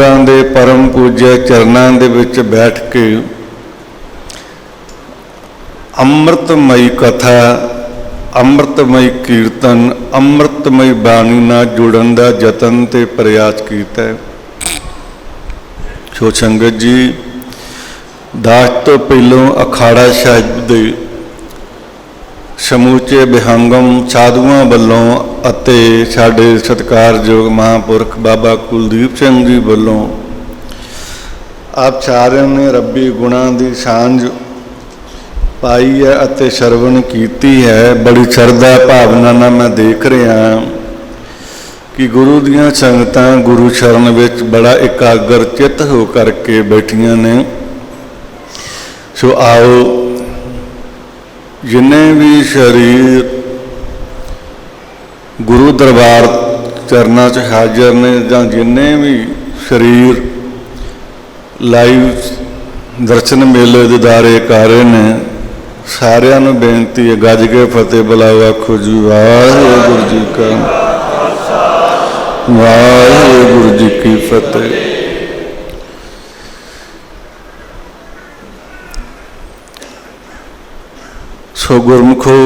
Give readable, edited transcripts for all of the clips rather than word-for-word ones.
सतगुरां दे परम पूज्य चरनां दे विच बैठ के अमृतमयी कथा, अमृतमयी कीर्तन, अमृतमयी बाणी नाल जुड़न दा जतन ते प्रयास कीता है। सो संगत जी, दास तो पहलों अखाड़ा साहिब दे समूचे विहंगम साधुआं वल्लों अते साडे सत्कारयोग महापुरख बाबा कुलदीप सिंह जी वल्लों आप सारिਆਂ ने रब्बी गुणां दी सांझ पाई है अते सरवण कीती है। बड़ी श्रद्धा भावना नाल मैं देख रहा कि गुरु दियां संगतां गुरु शरण विच बड़ा एकाग्र चित हो करके बैठियां ने। सो आओ जिन्ने भी शरीर गुरु दरबार चरना च हाजिर ने जां जिन्ने भी शरीर लाइव दर्शन मेले दीदारे कर रहे ने, सारियां नूं बेनती है गज के फतेह बुलाओ। आखो जी वाहिगुरू जी का वाहिगुरू जी की फतेह। सो गुरमुखो,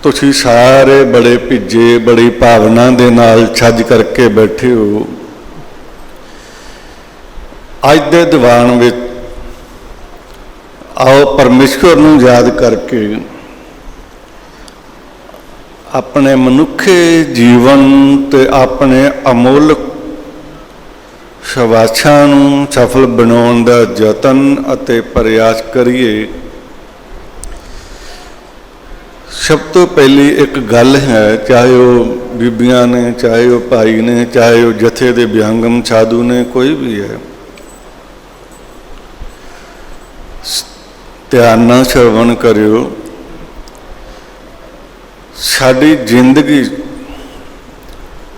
तुसीं सारे बड़े भिजे बड़ी भावना दे नाल छज करके बैठे हो। अज दे दीवान विच आओ परमेश्वर नूं याद करके अपने मनुखे जीवन ते अपने अमोलक शवाछां नूं सफल बनाउण दा यतन अते प्रयास करिए। सब तो पहली एक गल है, चाहे वो बीबियां ने, चाहे वो भाई ने, चाहे वो जथे दे विहंगम साधु ने, कोई भी है, ध्यान नाल श्रवण करियो। साडी जिंदगी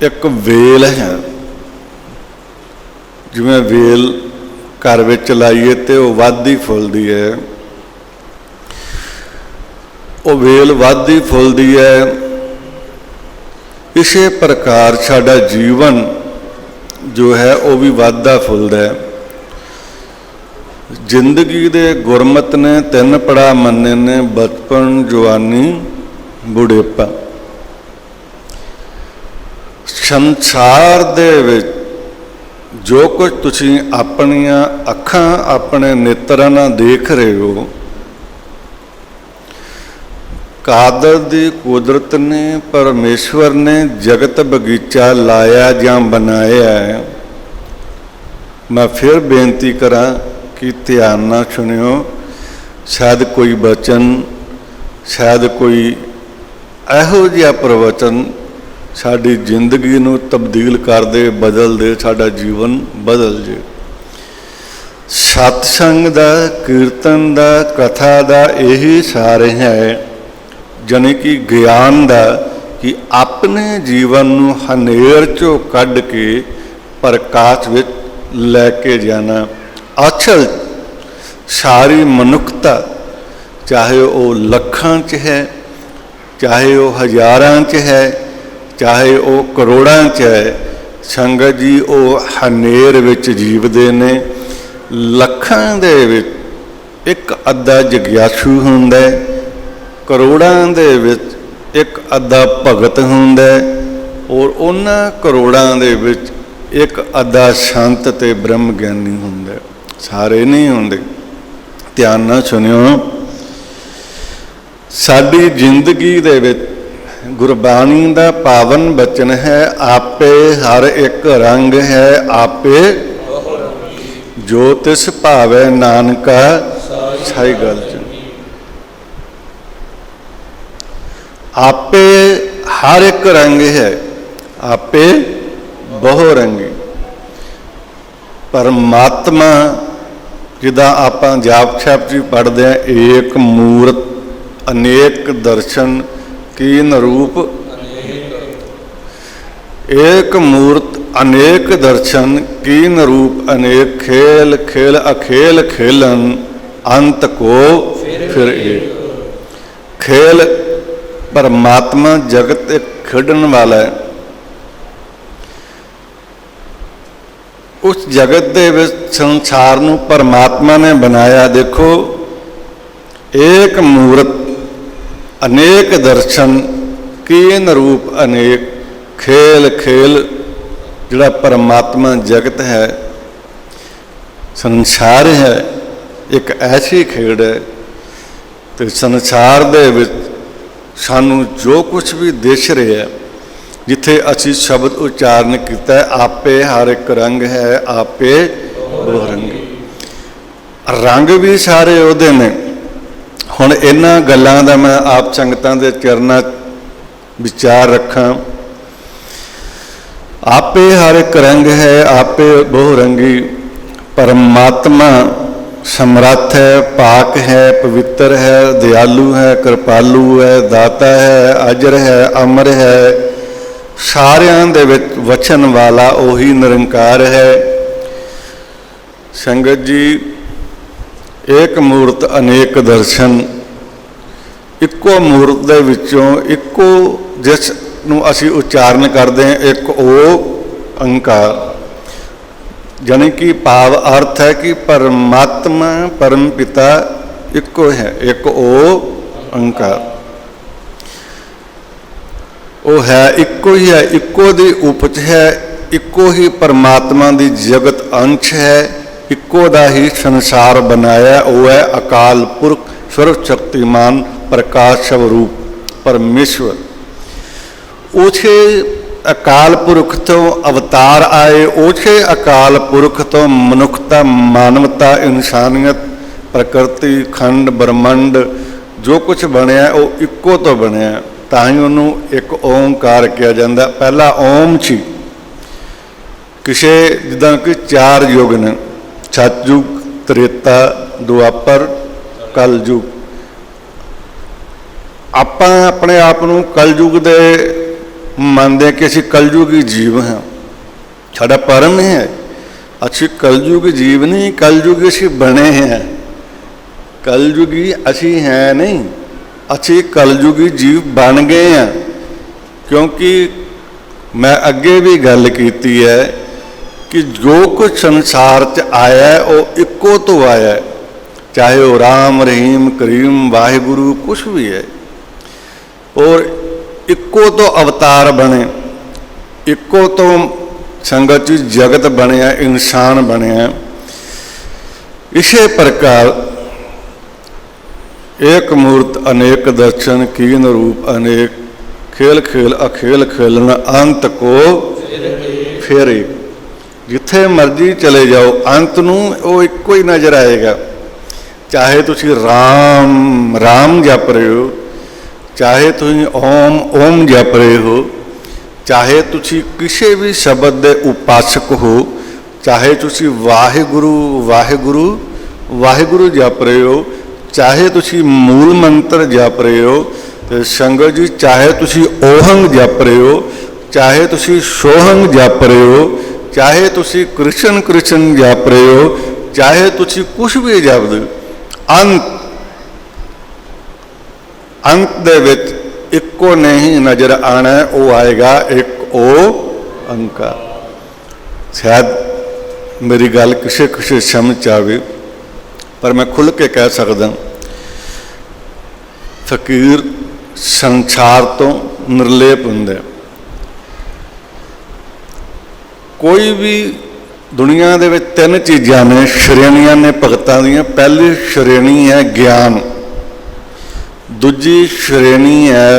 एक वेल है, जिवें वेल घर विच लाइए तो वह वधदी फुलदी है। वो वेल वधदी फुलदी है। इसे प्रकार साडा जीवन जो है वह भी वधदा फुलदा है। जिंदगी दे गुरमत ने तीन पड़ाव मन्ने ने, बचपन, जवानी, बुढ़ेपा। संसार दे विच जो कुछ तुसीं अपनियां अखां अपने नेत्रां नाल देख रहे हो, कादर दी कुदरत ने, परमेश्वर ने जगत बगीचा लाया जां बनाया है। मैं फिर बेनती करा कि ध्यान नाल सुनियो। शायद कोई वचन, शायद कोई इहो जिहा प्रवचन साडी जिंदगी नूं तब्दील कर दे, बदल दे, साडा जीवन बदल जे। सत्संग दा, कीर्तन दा, कथा दा यही सारे है, जाने कि ज्ञान दा, कि अपने जीवन नूं हनेर चों कढ के प्रकाश विच लैके जाना। असल सारी मनुखता, चाहे वो लखां च है, चाहे वो हज़ारां च है, चाहे वो करोड़ां च है, संगत जी वो हनेर विच जीवदे ने। लखां दे विच एक अद्धा जग्यासू हुंदा है, करोड़ां दे विच एक अद्धा भगत हुंदा है, और उन्हां करोड़ां दे विच एक अद्धा संत ते ब्रह्म ज्ञानी हुंदा है। सारे नहीं हुंदे। ध्यान नाल सुनियो। साडी जिंदगी दे विच गुरबाणी दा पावन बचन है, आपे हर एक रंग है, आपे जो तिस भावे नानका सही गल। आपे हर एक रंग है, आपे बहु रंगी। परमात्मा जिदा आप जाप छाप जी पढ़ते हैं, एक मूर्त अनेक दर्शन कीन रूप, एक मूर्त अनेक दर्शन कीन रूप अनेक खेल, खेल अखेल खेलन अंत को फिर एक। खेल परमात्मा जगत एक खेडन वाला है, उस जगत दे विच संसार नूं परमात्मा ने बनाया। देखो, एक मूरत अनेक दर्शन, कीन रूप अनेक, खेल खेल जिहड़ा परमात्मा जगत है, संसार है, एक ऐसी खेड़ है। तो संसार दे विच सानू जो कुछ भी दिस रहा है, जिथे असी शब्द उच्चारण किया है, आपे हर एक रंग है, आपे बहुरंगी, रंग भी सारे उहदे ने। हुण इन्हां गल्लां दा मैं आप संगतां दे चरनां विचार रखां। आपे हर एक रंग है, आपे बहुरंगी, परमात्मा समर्थ है, पाक है, पवित्र है, दयालु है, कृपालु है, दाता है, अजर है, अमर है, सारियां दे विच वचन वाला ओही निरंकार है। संगत जी, एक मूर्त अनेक दर्शन, इक्को मूर्त दे विचों इक्को जिस नूं असीं उच्चारण करते हैं, एक ओ अंकार, यानी कि भाव अर्थ है कि परमात्मा परम पिता इक्को है, एक ओ अंकार, वो है, इक्को ही है, इक्को दी उपज है, इक्को ही परमात्मा दी जगत अंश है, इक्को दा ही संसार बनाया। वो है अकाल पुरख, सर्व शक्तिमान, प्रकाश स्वरूप परमेश्वर। उसे अकाल पुरख तो अवतार आए, उसे अकाल पुरख तो मनुखता, मानवता, इंसानियत, प्रकृति, खंड, ब्रह्मंड जो कुछ बनया वो इक्को तो बनया। तां ही उन्होंने एक ओंकार किया जाता। पहला ओम सी, किसे जिदा कि 4 युग ने, सतयुग, त्रेता, दुआपर, कलयुग। आपां अपने आप नूं कलयुग दे मानते कि असीं कलयुगी जीव हाँ, साडा परम है, असीं कलयुगी जीव नहीं, कलयुगी असीं बने हैं। कलयुगी असीं हैं नहीं, असीं कलयुगी जीव बन गए हैं। क्योंकि मैं अगे भी गल कीती है कि जो कुछ संसार च आया है वो इक्को तो आया है, चाहे वो राम, रहीम, करीम, वाहिगुरु कुछ भी है, और इक्को तो अवतार बने, इक्को तो संगत जी जगत बनया, इंसान बनया। इसे प्रकार एक मूर्त अनेक दर्शन, कीन रूप अनेक, खेल खेल अखेल खेलन, अंत को फिर एक। जिथे मर्जी चले जाओ, अंत नूं वो इक्को ही नज़र आएगा। चाहे तुसीं राम राम जप रहे हो, चाहे तुसीं ओम ओम जप रहे हो, चाहे तुसीं किसी भी शब्द दे उपासक हो, चाहे तुसीं वाहिगुरु वाहिगुरु वाहिगुरु जप रहे हो, चाहे तुसीं मूल मंत्र जप रहे हो, तो संगत जी चाहे तुसीं ओहंग जप रहे हो, चाहे तुसीं सोहंग जप रहे हो, चाहे तुसीं कृष्ण कृष्ण जप रहे हो, चाहे तुसीं कुछ भी जप दो, अंत दे विच इक्को नहीं नज़र आना, वो आएगा एक ओ अंकार। शायद मेरी गल किसी किसी समझ आवे, पर मैं खुल के कह सकदा, फकीर संसार तो निर्लेप हुंदा। कोई भी दुनिया दे विच 3 चीज़ां ने, श्रेणियां ने भगतां दीयां। पहली श्रेणी है ज्ञान, दूजी श्रेणी है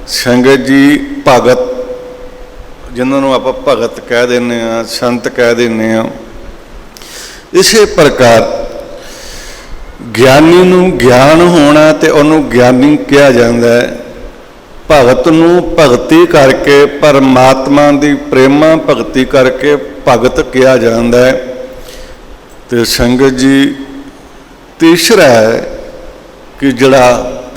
संगत जी भगत, जिन्होंने आप भगत कह देने, संत कह देने। इसे प्रकार ज्ञानी नूं ज्ञान होना तो उन्होंने ज्ञानी कहा जाता है। भगत नूं भगती करके, परमात्मा की प्रेमा भगती करके भगत कहा जाता है। तो संगत जी तीसरा है कि जिहड़ा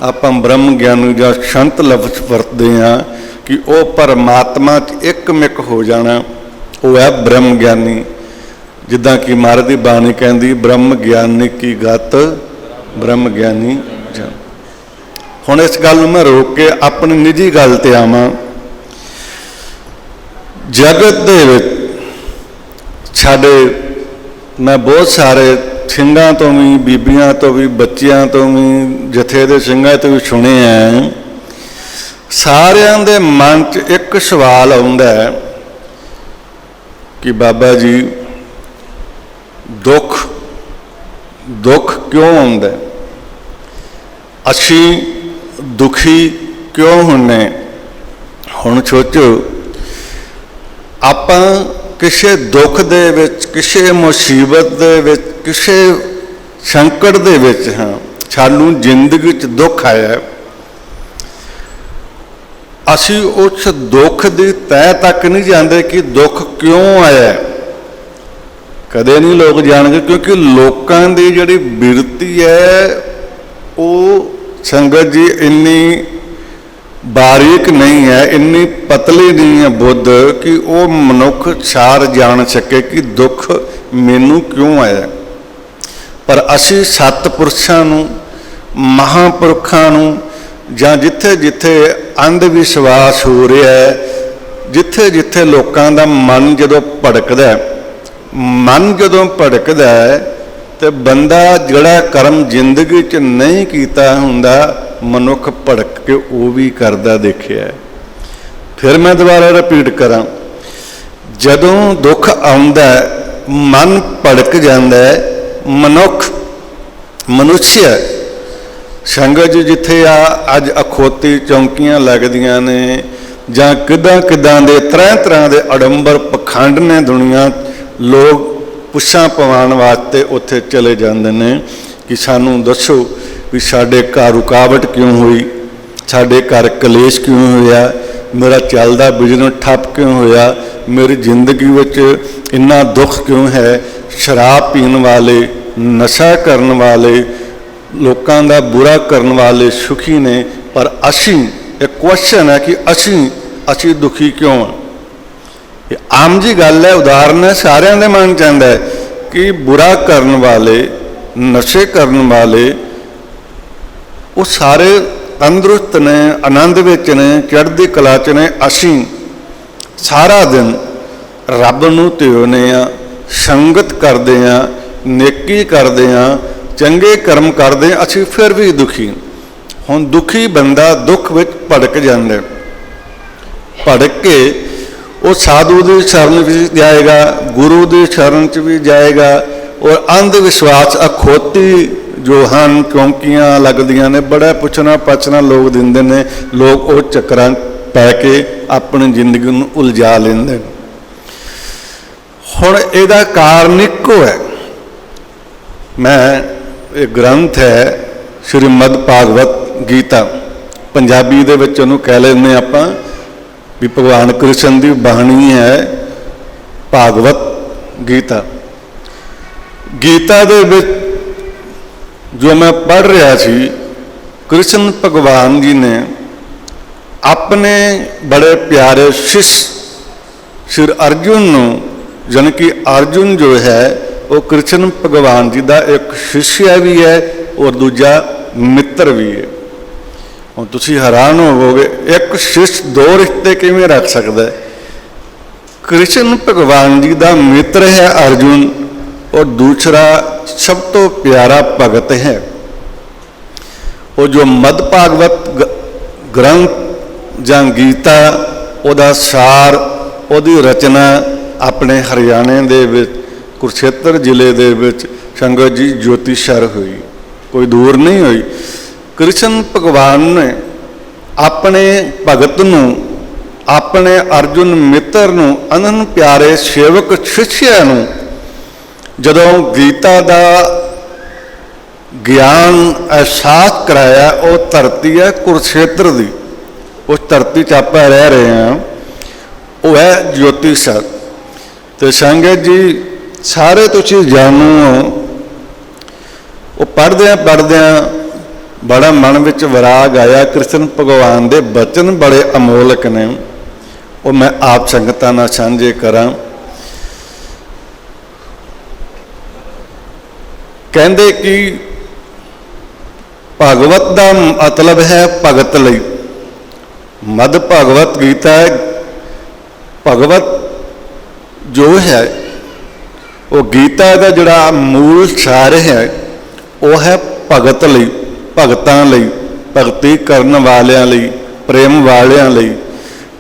आपां ब्रह्म ज्ञानी जां संत लफ्ज़ वरतते हैं कि वह परमात्मा च एकमिक हो जाना, वो है ब्रह्म ज्ञानी। जिद्दां कि महाराज दी बाणी कहती, ब्रह्म ज्ञानी की गत ब्रह्म ज्ञानी जान। हुण इस गल नूं मैं रोक के अपनी निजी गल ते आवां। जगत दे विच साडे मैं बहुत सारे ਸਿੰਘਾਂ तो भी बीबियां तो भी बच्चियां तो भी जथे दे ਸਿੰਘਾਂ तो भी सुने हैं। सारियां दे मन च एक सवाल आउंदा है कि बाबा जी दुख दुख क्यों आउंदा है, असी दुखी क्यों हुन्ने। हुण सोचो आपां किसी दुख दे विच, किसी मुसीबत दे विच, किसी संकट दे विच हाँ, सानू जिंदगी च दुख आया, असी उस दुख की तह तक नहीं जानते कि दुख क्यों आया। कदे नहीं लोग जाणगे, क्योंकि लोकां दी जिहड़ी बिरती है वो संगत जी इन्नी बारीक नहीं है, इन्नी पतली नहीं है बुद्ध कि वो मनुख सार जान सके कि दुख मैनू क्यों आया। पर असी सतपुरुषां नूं, महापुरखां नूं, जां जिथे जिथे अंध विश्वास हो रहा है, जिथे जिथे लोकां दा मन जदों भड़कदा है, मन जदों भड़कदा है तो बंदा जिहड़ा कर्म जिंदगी च नहीं कीता हुंदा मनुख भड़क के वो भी करदा देखिया। फिर मैं दोबारा रिपीट करा, जदों दुख आउंदा मन भड़क जांदा है, मनुख मनुष्य संगत जी जिथे अज अखोती चौंकियां लगदियां ने जां किदां किदां दे तरह तरह के अडंबर पखंड ने दुनिया, लोग पुछां पवाण वास्ते उत्थे चले जांदे ने कि सानू दसो भी साडे घर रुकावट क्यों हुई, साडे घर कलेश क्यों होया, मेरा चलदा बिजनेस ठप क्यों होया, मेरी जिंदगी विच इन्ना दुख क्यों है। शराब पीण वाले, नशा करन वाले, लोकां दा बुरा करन वाले सुखी ने, पर असी एक क्वेश्चन है कि असी दुखी क्यों हैं। ये आम जी गल है, उदाहरण है, सारिਆਂ ਦੇ मन च आंदा है कि बुरा करन वाले, नशे करन वाले वो सारे तंदुरुस्त ने, आनंद विच ने, चढ़दी कला च ने। असी सारा दिन रब नूं धिओने आ, संगत करदे आ, नेकी करदे आ, चंगे कर्म करदे आ, असी फिर भी दुखी। हुण दुखी बंदा दुख विच भड़क जांदा, भड़क के वो साधु की शरण भी जाएगा, गुरु की शरण च भी जाएगा, और अंध विश्वास अखोती जो हैं चौंकियां लगदियां ने, बड़ा पुछना पछना लोग दिंदे ने, लोग वो चक्रां पै के अपनी जिंदगी नूं उलझा लेंदे। हुण इहदा कारण इक्को है। मैं एक ग्रंथ है श्रीमद भागवत गीता, पंजाबी दे विच उहनूं कह लैंदे आपां भी भगवान कृष्ण की बाणी है भागवत गीता। गीता दे विच जो मैं पढ़ रहा सी, कृष्ण भगवान जी ने अपने बड़े प्यारे शिष्य श्री अर्जुन नूं, यानी कि अर्जुन जो है वो कृष्ण भगवान जी का एक शिष्य भी है और दूजा मित्र भी है। और तुसी हैरान होवोगे, एक शिष्य दो रिश्ते किवें रख सकता है। कृष्ण भगवान जी का मित्र है अर्जुन, और दूसरा सब तो प्यारा भगत है। वो जो मद भागवत ग्रंथ जां गीता, उहदा सार, उहदी रचना अपने हरियाणे दे विच कुरुक्षेत्र जिले दे विच संगत जी ज्योतिषर हुई, कोई दूर नहीं हुई। कृष्ण भगवान ने अपने भगत नूं, अपने अर्जुन मित्र नूं, अनंत प्यारे सेवक शिष्य नूं जदों गीता का ज्ञान एहसास कराया, वो धरती है कुरुक्षेत्र की, उस धरती च आप रह रहे हैं, वो है ज्योतिषर। तो संगत जी सारे तुसीं जाणो, वो पढ़द्या बड़ा मन विच विराग आया। कृष्ण भगवान के बचन बड़े अमोलक ने, वो मैं आप संगतां नाल सांझे करां। कहंदे कि भगवत का मतलब है भगत लई। मद भागवत गीता है, भगवत जो है वो गीता का जिहड़ा मूल सार है वो है भगत लई, भगतां लई, भगती करन वालियां लई, प्रेम वालियां लई।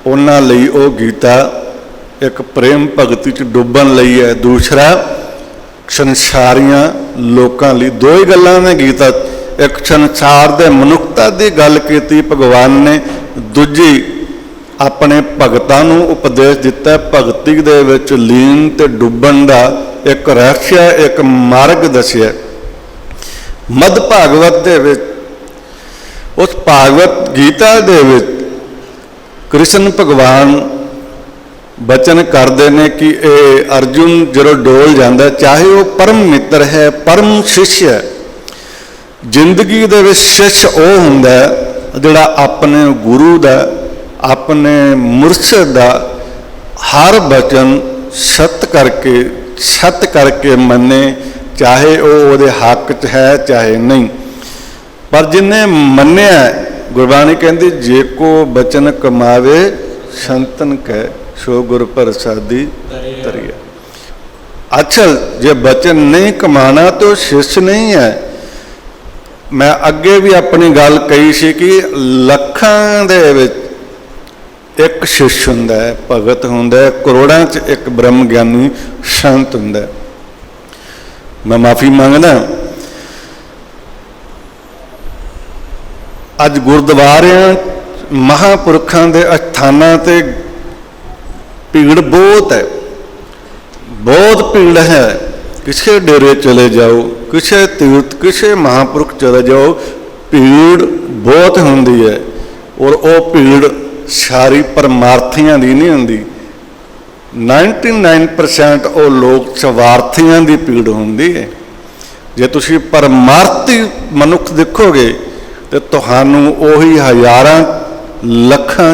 उन्हां लई वो गीता एक प्रेम भगती च डुब्बण लई है, दूसरा संसारियां लोकां लई। दो ही गल्लां ने गीता, एक संसार दे मनुखता की गल कीती भगवान ने, दूजी अपने भगतां नूं उपदेश दिता, भगती दे विच लीन ते डुब्बण दा एक रहस्य, एक मार्ग दसिया। मद भागवत दे विच, उस भागवत गीता दे विच कृष्ण भगवान बचन करते हैं कि ये अर्जुन जो डोल जाता, चाहे वो परम मित्र है, परम शिष्य है, जिंदगी दे विच शिष्य वो हुंदा जिहड़ा अपने गुरु दा, अपने मुरशद दा हर वचन सत करके मने, चाहे वो उहदे हक च है चाहे नहीं। पर जिन्हें मन्निया, गुरबाणी कहती जे को बचन कमावे संतन कह सो गुर प्रसादी तरिया। अच्छा, जे बचन नहीं कमाना तो शिष्य नहीं है। मैं अगे भी अपनी गल कही सी कि लखां दे विच एक शिष्य हुंदा है, भगत हुंदा है, करोड़ां च एक ब्रह्म ज्ञानी संत हुंदा है। मैं माफ़ी मंगदा, अज गुरुद्वारियां महापुरखां दे अस्थानां ते भीड़ बहुत है, बहुत भीड़ है। किसी डेरे चले जाओ, किसी तीर्थ, किसी महापुरख चले जाओ, भीड़ बहुत होंदी है। और वो भीड़ सारी परमार्थियां दी नहीं होंदी। 99% वो लोग स्वार्थियां दी भीड़ होंदी है। जे तुसी परमार्थी मनुख देखोगे तो तुहानू उही हज़ारां लखां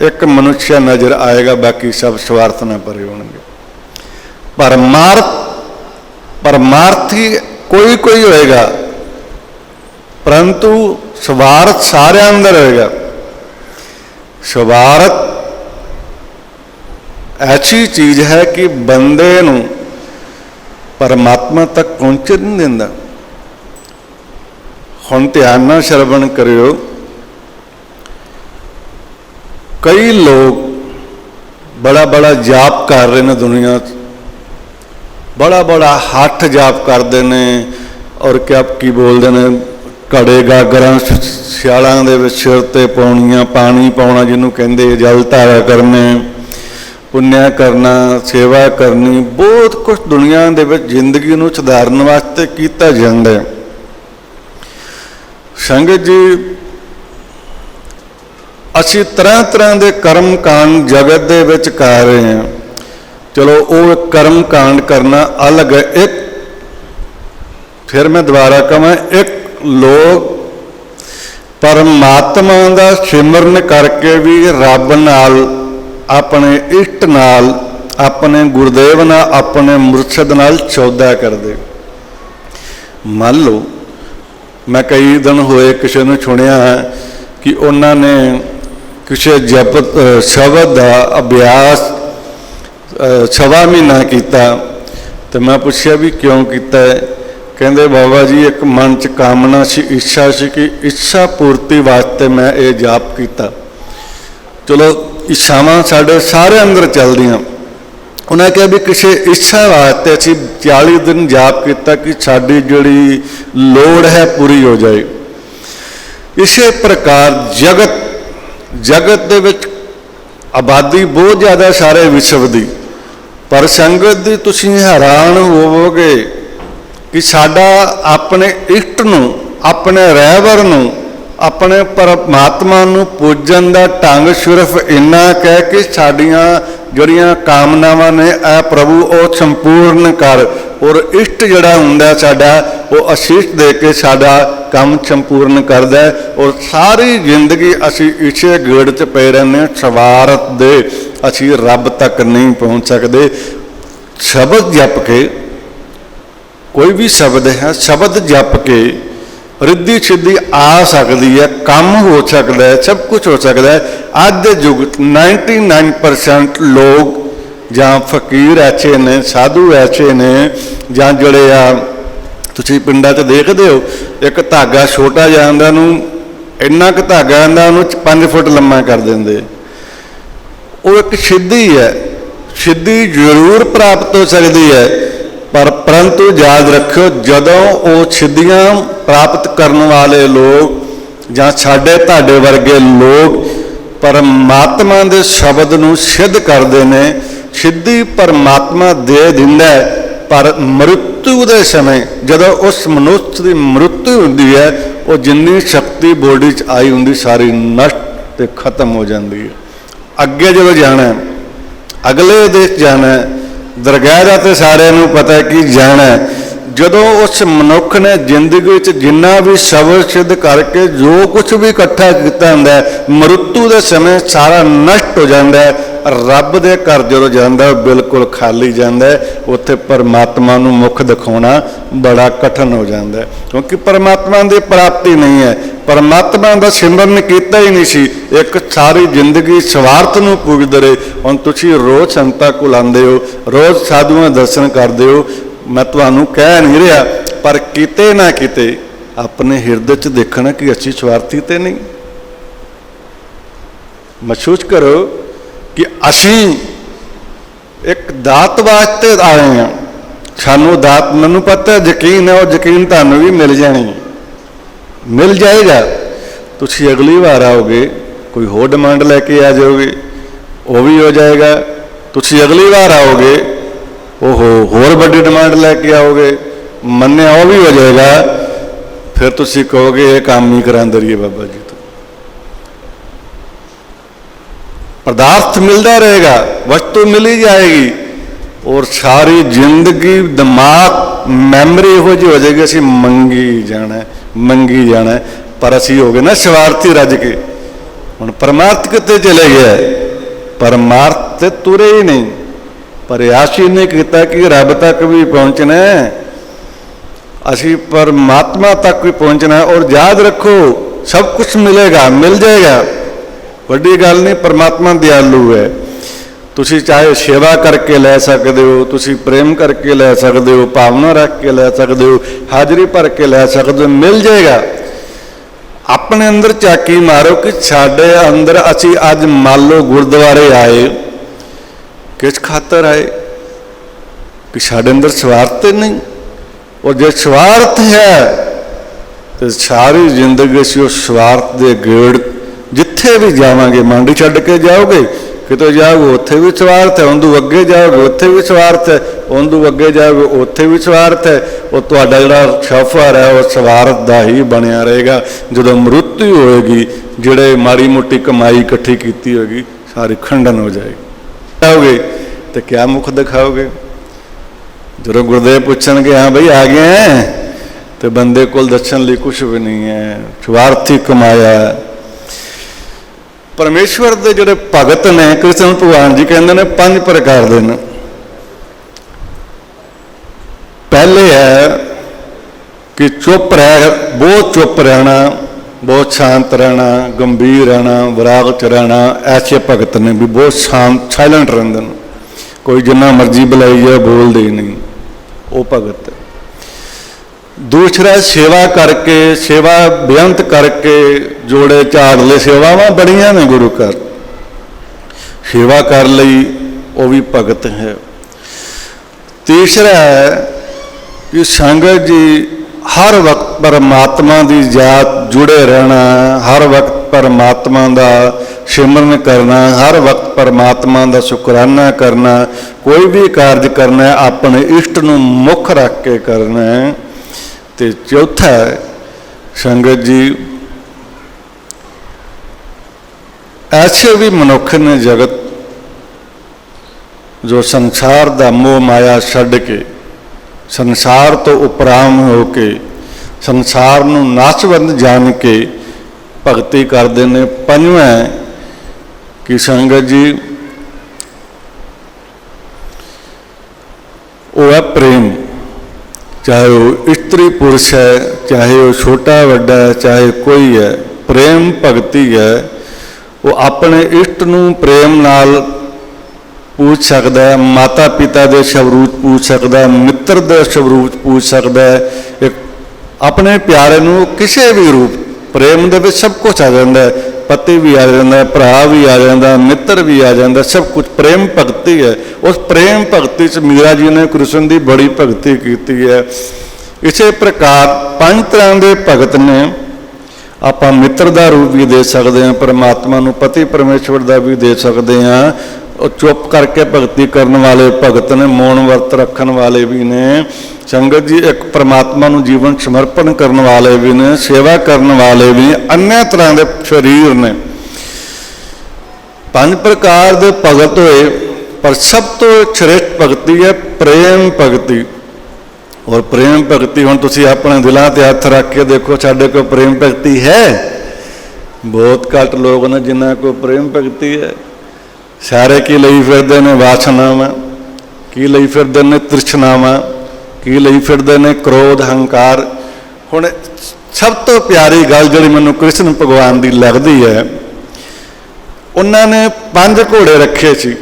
एक मनुष्य नज़र आएगा, बाकी सब स्वार्थ ना भरे होंगे। परमार्थी कोई कोई होएगा, परंतु स्वार्थ सारे अंदर होएगा। स्वार्थ ऐसी चीज है कि बंदे नू परमात्मा तक पहुंचे नहीं देंदा। हुण ध्यान नाल श्रवण करियो, कई लोग बड़ा बड़ा जाप कर रहे हैं दुनिया, बड़ा बड़ा हठ जाप करते हैं और क्या की बोलते हैं, घड़े गागरां सियालां दे विच सिर ते पाउणियां, पानी पाउणा जिन्हों कहंदे, जल धारा करने, पुण्य करना, सेवा करनी, बहुत कुछ दुनिया दे विच जिंदगी नूं सुधारन वास्ते कीता जांदा है। संगत जी, असीं तरह तरह के कर्म कांड जगत दे विच कर रहे हैं। चलो वो कर्म कांड करना अलग है। एक फिर मैं दोबारा कहां, एक लोग परमात्मा का सिमरन करके भी रब नाल, अपने इष्ट नाल, अपने गुरुदेव नाल, अपने मुरशद नाल सौदा करते। मान लो मैं कई दिन होए किसी ने सुनिया कि उन्होंने किसी जप शब्द का अभ्यास 6 महीना किया, तो मैं पूछा भी क्यों किया है। कहते बाबा जी एक मन च कामना सी, इच्छा सी कि इच्छा पूर्ति वास्ते मैं ये जाप किया। चलो इच्छावां साढ़े सारे अंदर चलदियां। उन्हें कहा भी किसी इच्छा वास्ते असीं 40 दिन जाप किया कि साडी जिहड़ी लोड़ है पूरी हो जाए। इसे प्रकार जगत दे विच आबादी बहुत ज़्यादा सारे विश्व की, पर संगत दी तुसीं हैरान होवोगे कि साडा अपने इष्ट नूं, अपने रहबर नूं, अपने परमात्मा नूं पूजन का ढंग सिर्फ इन्ना कह कि साडियां जिहड़ियां कामनावां ने आ प्रभु वो संपूर्ण कर, और इष्ट जिहड़ा हुंदा साडा वो आशीष दे के साडा काम संपूर्ण करदा है। और सारी जिंदगी असीं इसे गेड़ च पे रहने, स्वार्थ दे असीं रब तक नहीं पहुँच सकते। शब्द जप के, कोई भी शब्द है, शब्द जप के रिद्धि सिद्धि आ सकती है, काम हो सकता है, सब कुछ हो सकता है। अज के युग 99% लोग ਜਾਂ ਫਕੀਰ ਐਸੇ ਨੇ, ਸਾਧੂ ਐਸੇ ਨੇ, ਜਾਂ ਜਿਹੜੇ ਆ ਤੁਸੀਂ ਪਿੰਡਾਂ 'ਚ ਦੇਖਦੇ ਹੋ ਇੱਕ ਧਾਗਾ ਛੋਟਾ ਜਿਹਾ ਹੁੰਦਾ, ਉਹਨੂੰ ਇੰਨਾ ਕੁ ਧਾਗਾ ਹੁੰਦਾ ਉਹਨੂੰ 5 ਫੁੱਟ ਲੰਮਾ ਕਰ ਦਿੰਦੇ। ਉਹ ਇੱਕ ਸਿੱਧੀ ਹੈ, ਸਿੱਧੀ ਜ਼ਰੂਰ ਪ੍ਰਾਪਤ ਹੋ ਸਕਦੀ ਹੈ, ਪਰ ਪਰੰਤੂ ਯਾਦ ਰੱਖਿਓ ਜਦੋਂ ਉਹ ਸਿੱਧੀਆਂ ਪ੍ਰਾਪਤ ਕਰਨ ਵਾਲੇ ਲੋਕ ਜਾਂ ਸਾਡੇ ਤੁਹਾਡੇ ਵਰਗੇ ਲੋਕ ਪਰਮਾਤਮਾ ਦੇ ਸ਼ਬਦ ਨੂੰ ਸਿੱਧ ਕਰਦੇ ਨੇ, ਸਿੱਧੀ ਪਰਮਾਤਮਾ ਦੇ ਦਿੰਦਾ, ਪਰ ਮ੍ਰਿਤੂ ਦੇ ਸਮੇਂ ਜਦੋਂ ਉਸ ਮਨੁੱਖ ਦੀ ਮ੍ਰਿਤੂ ਹੁੰਦੀ ਹੈ ਉਹ ਜਿੰਨੀ ਸ਼ਕਤੀ ਬੋਡੀ 'ਚ ਆਈ ਹੁੰਦੀ ਸਾਰੀ ਨਸ਼ਟ ਤੇ ਖਤਮ ਹੋ ਜਾਂਦੀ ਹੈ। ਅੱਗੇ ਜਦੋਂ ਜਾਣਾ, ਅਗਲੇ ਦੇਸ਼ ਜਾਣਾ, ਦਰਗਾਹ ਦਾ ਤੇ ਸਾਰਿਆਂ ਨੂੰ ਪਤਾ ਕਿ ਜਾਣਾ। ਜਦੋਂ ਉਸ ਮਨੁੱਖ ਨੇ ਜ਼ਿੰਦਗੀ ਵਿੱਚ ਜਿੰਨਾ ਵੀ ਸ਼ਬਦ ਸਿੱਧ ਕਰਕੇ ਜੋ ਕੁਝ ਵੀ ਇਕੱਠਾ ਕੀਤਾ ਹੁੰਦਾ, ਮ੍ਰਿਤੂ ਦੇ ਸਮੇਂ ਸਾਰਾ ਨਸ਼ਟ ਹੋ ਜਾਂਦਾ। ਰੱਬ ਦੇ ਘਰ ਜਦੋਂ ਜਾਂਦਾ ਬਿਲਕੁਲ ਖਾਲੀ ਜਾਂਦਾ, ਉੱਥੇ ਪਰਮਾਤਮਾ ਨੂੰ ਮੁੱਖ ਦਿਖਾਉਣਾ ਬੜਾ ਕਠਿਨ ਹੋ ਜਾਂਦਾ, ਕਿਉਂਕਿ ਪਰਮਾਤਮਾ ਦੀ ਪ੍ਰਾਪਤੀ ਨਹੀਂ ਹੈ। ਪਰਮਾਤਮਾ ਦਾ ਸਿਮਰਨ ਕੀਤਾ ਹੀ ਨਹੀਂ ਸੀ, ਇੱਕ ਸਾਰੀ ਜ਼ਿੰਦਗੀ ਸਵਾਰਥ ਨੂੰ ਪੂਜਦੇ ਰਹੇ। ਹੁਣ ਤੁਸੀਂ ਰੋਜ਼ ਸੰਤਾਂ ਕੋਲ ਆਉਂਦੇ ਹੋ, ਰੋਜ਼ ਸਾਧੂਆਂ ਦੇ ਦਰਸ਼ਨ ਕਰਦੇ ਹੋ, ਮੈਂ ਤੁਹਾਨੂੰ ਕਹਿ ਨਹੀਂ ਰਿਹਾ, ਪਰ ਕਿਤੇ ਨਾ ਕਿਤੇ ਆਪਣੇ ਹਿਰਦੇ 'ਚ ਦੇਖਣਾ ਕਿ ਅਸੀਂ ਸਵਾਰਥੀ ਤੇ ਨਹੀਂ। ਮਹਿਸੂਸ ਕਰੋ ਕਿ ਅਸੀਂ ਇੱਕ ਦਾਤ ਵਾਸਤੇ ਆਏ ਹਾਂ, ਸਾਨੂੰ ਦਾਤ, ਮੈਨੂੰ ਪਤਾ ਯਕੀਨ ਹੈ ਉਹ ਯਕੀਨ ਤੁਹਾਨੂੰ ਵੀ ਮਿਲ ਜਾਣੀ, ਮਿਲ ਜਾਏਗਾ। ਤੁਸੀਂ ਅਗਲੀ ਵਾਰ ਆਓਗੇ ਕੋਈ ਹੋਰ ਡਿਮਾਂਡ ਲੈ ਕੇ ਆ ਜਾਓਗੇ, ਉਹ ਵੀ ਹੋ ਜਾਏਗਾ। ਤੁਸੀਂ ਅਗਲੀ ਵਾਰ ਆਓਗੇ ਉਹ ਹੋਰ ਵੱਡੀ ਡਿਮਾਂਡ ਲੈ ਕੇ ਆਓਗੇ, ਮੰਨਿਆ ਉਹ ਵੀ ਹੋ ਜਾਏਗਾ। ਫਿਰ ਤੁਸੀਂ ਕਹੋਗੇ ਇਹ ਕੰਮ ਹੀ ਕਰਾਂਦੇ ਰਹੀਏ ਬਾਬਾ ਜੀ ਤੋਂ। ਪਦਾਰਥ ਮਿਲਦਾ ਰਹੇਗਾ, ਵਸਤੂ ਮਿਲੀ ਜਾਏਗੀ, ਔਰ ਸਾਰੀ ਜ਼ਿੰਦਗੀ ਦਿਮਾਗ ਮੈਮਰੀ ਇਹੋ ਜਿਹੀ ਹੋ ਜਾਏਗੀ ਅਸੀਂ ਮੰਗੀ ਜਾਣਾ, ਮੰਗੀ ਜਾਣਾ। ਪਰ ਅਸੀਂ ਹੋ ਗਏ ਨਾ ਸਵਾਰਥੀ ਰੱਜ ਕੇ। ਹੁਣ ਪਰਮਾਰਥ ਕਿੱਥੇ ਚਲੇ ਗਿਆ? ਪਰਮਾਰਥ ਤੇ ਤੁਰੇ ਹੀ ਨਹੀਂ। ਪ੍ਰਯਾਸ ਹੀ ਨਹੀਂ ਕੀਤਾ ਕਿ ਰੱਬ ਤੱਕ ਵੀ ਪਹੁੰਚਣਾ, ਅਸੀਂ ਪਰਮਾਤਮਾ ਤੱਕ ਵੀ ਪਹੁੰਚਣਾ। ਔਰ ਯਾਦ ਰੱਖੋ ਸਭ ਕੁਝ ਮਿਲੇਗਾ, ਮਿਲ ਜਾਏਗਾ, ਵੱਡੀ ਗੱਲ ਨਹੀਂ। ਪਰਮਾਤਮਾ ਦਿਆਲੂ ਹੈ, ਤੁਸੀਂ ਚਾਹੇ ਸੇਵਾ ਕਰਕੇ ਲੈ ਸਕਦੇ ਹੋ, ਤੁਸੀਂ ਪ੍ਰੇਮ ਕਰਕੇ ਲੈ ਸਕਦੇ ਹੋ, ਭਾਵਨਾ ਰੱਖ ਕੇ ਲੈ ਸਕਦੇ ਹੋ, ਹਾਜ਼ਰੀ ਭਰ ਕੇ ਲੈ ਸਕਦੇ ਹੋ, ਮਿਲ ਜਾਏਗਾ। ਆਪਣੇ ਅੰਦਰ ਝਾਕੀ ਮਾਰੋ ਕਿ ਸਾਡੇ ਅੰਦਰ ਅਸੀਂ ਅੱਜ ਮੰਨ ਲਓ ਗੁਰਦੁਆਰੇ ਆਏ, ਕਿਸ ਖਾਤਰ ਆਏ? ਕਿ ਸਾਡੇ ਅੰਦਰ ਸਵਾਰਥ ਨਹੀਂ। ਔਰ ਜੇ ਸਵਾਰਥ ਹੈ ਤੇ ਸਾਰੀ ਜ਼ਿੰਦਗੀ ਅਸੀਂ ਉਸ ਸਵਾਰਥ ਦੇ ਗੇੜ, ਜਿੱਥੇ ਵੀ ਜਾਵਾਂਗੇ, ਮੰਡੀ ਛੱਡ ਕੇ ਜਾਓਗੇ, ਕਿਤੇ ਜਾਓਗੇ ਉੱਥੇ ਵੀ ਸਵਾਰਥ ਹੈ, ਉਹਨੂੰ ਅੱਗੇ ਜਾਓਗੇ ਉੱਥੇ ਵੀ ਸਵਾਰਥ ਹੈ, ਉਹਨੂੰ ਅੱਗੇ ਜਾਓਗੇ ਉੱਥੇ ਵੀ ਸਵਾਰਥ ਹੈ। ਉਹ ਤੁਹਾਡਾ ਜਿਹੜਾ ਸਫ਼ਰ ਹੈ ਉਹ ਸਵਾਰਥ ਦਾ ਹੀ ਬਣਿਆ ਰਹੇਗਾ। ਜਦੋਂ ਮ੍ਰਿਤੂ ਹੋਏਗੀ, ਜਿਹੜੇ ਮਾੜੀ ਮੋਟੀ ਕਮਾਈ ਇਕੱਠੀ ਕੀਤੀ ਹੋਏਗੀ ਸਾਰੀ ਖੰਡਨ ਹੋ ਜਾਏਗੀ। ਆਓਗੇ ਤੇ ਕਿਆ ਮੁੱਖ ਦਿਖਾਓਗੇ? ਜਦੋਂ ਗੁਰਦੇਵ ਪੁੱਛਣਗੇ ਹਾਂ ਬਈ ਆ ਗਏ ਹੈ, ਤੇ ਬੰਦੇ ਕੋਲ ਦੱਸਣ ਲਈ ਕੁਛ ਵੀ ਨਹੀਂ ਹੈ, ਸਵਾਰਥੀ ਕਮਾਇਆ। ਪਰਮੇਸ਼ਵਰ ਦੇ ਜਿਹੜੇ ਭਗਤ ਨੇ, ਕ੍ਰਿਸ਼ਨ ਭਗਵਾਨ ਜੀ ਕਹਿੰਦੇ ਨੇ 5 ਪ੍ਰਕਾਰ ਦੇ ਨੇ। ਪਹਿਲੇ ਹੈ ਕਿ ਚੁੱਪ ਰਹਿ, ਬਹੁਤ ਚੁੱਪ ਰਹਿਣਾ, ਬਹੁਤ ਸ਼ਾਂਤ ਰਹਿਣਾ, ਗੰਭੀਰ ਰਹਿਣਾ, ਵਿਰਾਗ 'ਚ ਰਹਿਣਾ। ਐਸੇ ਭਗਤ ਨੇ ਵੀ ਬਹੁਤ ਸ਼ਾਂਤ, ਸਾਇਲੈਂਟ ਰਹਿੰਦੇ ਨੇ, ਕੋਈ ਜਿੰਨਾ ਮਰਜ਼ੀ ਬੁਲਾਈ ਜਾਏ ਬੋਲਦੇ ਹੀ ਨਹੀਂ, ਉਹ ਭਗਤ। ਦੂਸਰਾ ਸੇਵਾ ਕਰਕੇ, ਸੇਵਾ ਬੇਅੰਤ ਕਰਕੇ, ਜੋੜੇ ਝਾੜ ਲੈ, ਸੇਵਾਵਾਂ ਬੜੀਆਂ ਨੇ ਗੁਰੂ ਘਰ, ਸੇਵਾ ਕਰ ਲਈ, ਉਹ ਵੀ ਭਗਤ ਹੈ। ਤੀਸਰਾ ਹੈ ਕਿ ਸੰਗਤ ਜੀ ਹਰ ਵਕਤ ਪਰਮਾਤਮਾ ਦੀ ਜਾਤ ਜੁੜੇ ਰਹਿਣਾ, ਹਰ ਵਕਤ ਪਰਮਾਤਮਾ ਦਾ ਸਿਮਰਨ ਕਰਨਾ, ਹਰ ਵਕਤ ਪਰਮਾਤਮਾ ਦਾ ਸ਼ੁਕਰਾਨਾ ਕਰਨਾ, ਕੋਈ ਵੀ ਕਾਰਜ ਕਰਨਾ ਆਪਣੇ ਇਸ਼ਟ ਨੂੰ ਮੁੱਖ ਰੱਖ ਕੇ ਕਰਨਾ। ਤੇ ਚੌਥਾ ਸੰਗਤ ਜੀ ਐਸੇ ਵੀ ਮਨੁੱਖ ਨੇ ਜਗਤ ਜੋ ਸੰਸਾਰ ਦਾ ਮੋਹ ਮਾਇਆ ਛੱਡ ਕੇ, ਸੰਸਾਰ ਤੋਂ ਉਪਰਾਮ ਹੋ ਕੇ, ਸੰਸਾਰ ਨੂੰ ਨਾਸ਼ਵੰਤ ਜਾਣ ਕੇ ਭਗਤੀ ਕਰਦੇ ਨੇ। ਪੰਜਵਾਂ ਕਿ ਸੰਗਤ ਜੀ ਉਹ ਹੈ ਪ੍ਰੇਮ। ਚਾਹੇ ਉਹ ਇਸਤਰੀ ਪੁरुष ਹੈ, ਚਾਹੇ ਉਹ ਛੋਟਾ ਵੱਡਾ ਹੈ, ਚਾਹੇ ਕੋਈ ਹੈ, ਪ੍ਰੇਮ ਭਗਤੀ ਹੈ। ਉਹ ਆਪਣੇ ਇਸ਼ਟ ਨੂੰ ਪ੍ਰੇਮ ਨਾਲ पूछ सकता है, माता पिता के शबरूप पूछ सकता है, मित्र के शबरूप पूछ सकता है, एक अपने प्यारे नूं किसी भी रूप प्रेम दे विच सब कुछ आ जाता है, पति भी आ जाता है, भरा भी आ जाता है, मित्र भी आ जाता है, सब कुछ प्रेम भगती है। उस प्रेम भगती च मीरा जी ने कृष्ण की बड़ी भगती की है। इसे प्रकार 5 तरह के भगत ने, आप मित्र का रूप भी दे सकते हैं, परमात्मा नूं पति परमेश्वर का भी दे सकते हैं। और चुप करके भगती करने वाले भगत ने, मौन वर्त रखन वाले भी ने, संगत जी एक परमात्मा नूं जीवन समर्पण करने वाले भी ने, सेवा करने वाले भी, अन्य तरह के शरीर ने। 5 प्रकार के भगत होए, पर सब तो श्रेष्ठ भगती है प्रेम भगती। और प्रेम भगती हुण तुसीं अपने दिलों ते हथ रख के देखो, साडे कोल प्रेम भगती है? बहुत घट लोग ने जिन्हां कोल प्रेम भगती है। सारे की लई फिरदे ने वासनावां, की लई फिरदे ने तृष्णावां, की लई फिरदे ने क्रोध हंकार। हुण सब तो प्यारी गल जिहड़ी मैनूं कृष्ण भगवान की लगदी है, उन्होंने 5 घोड़े रखे सी।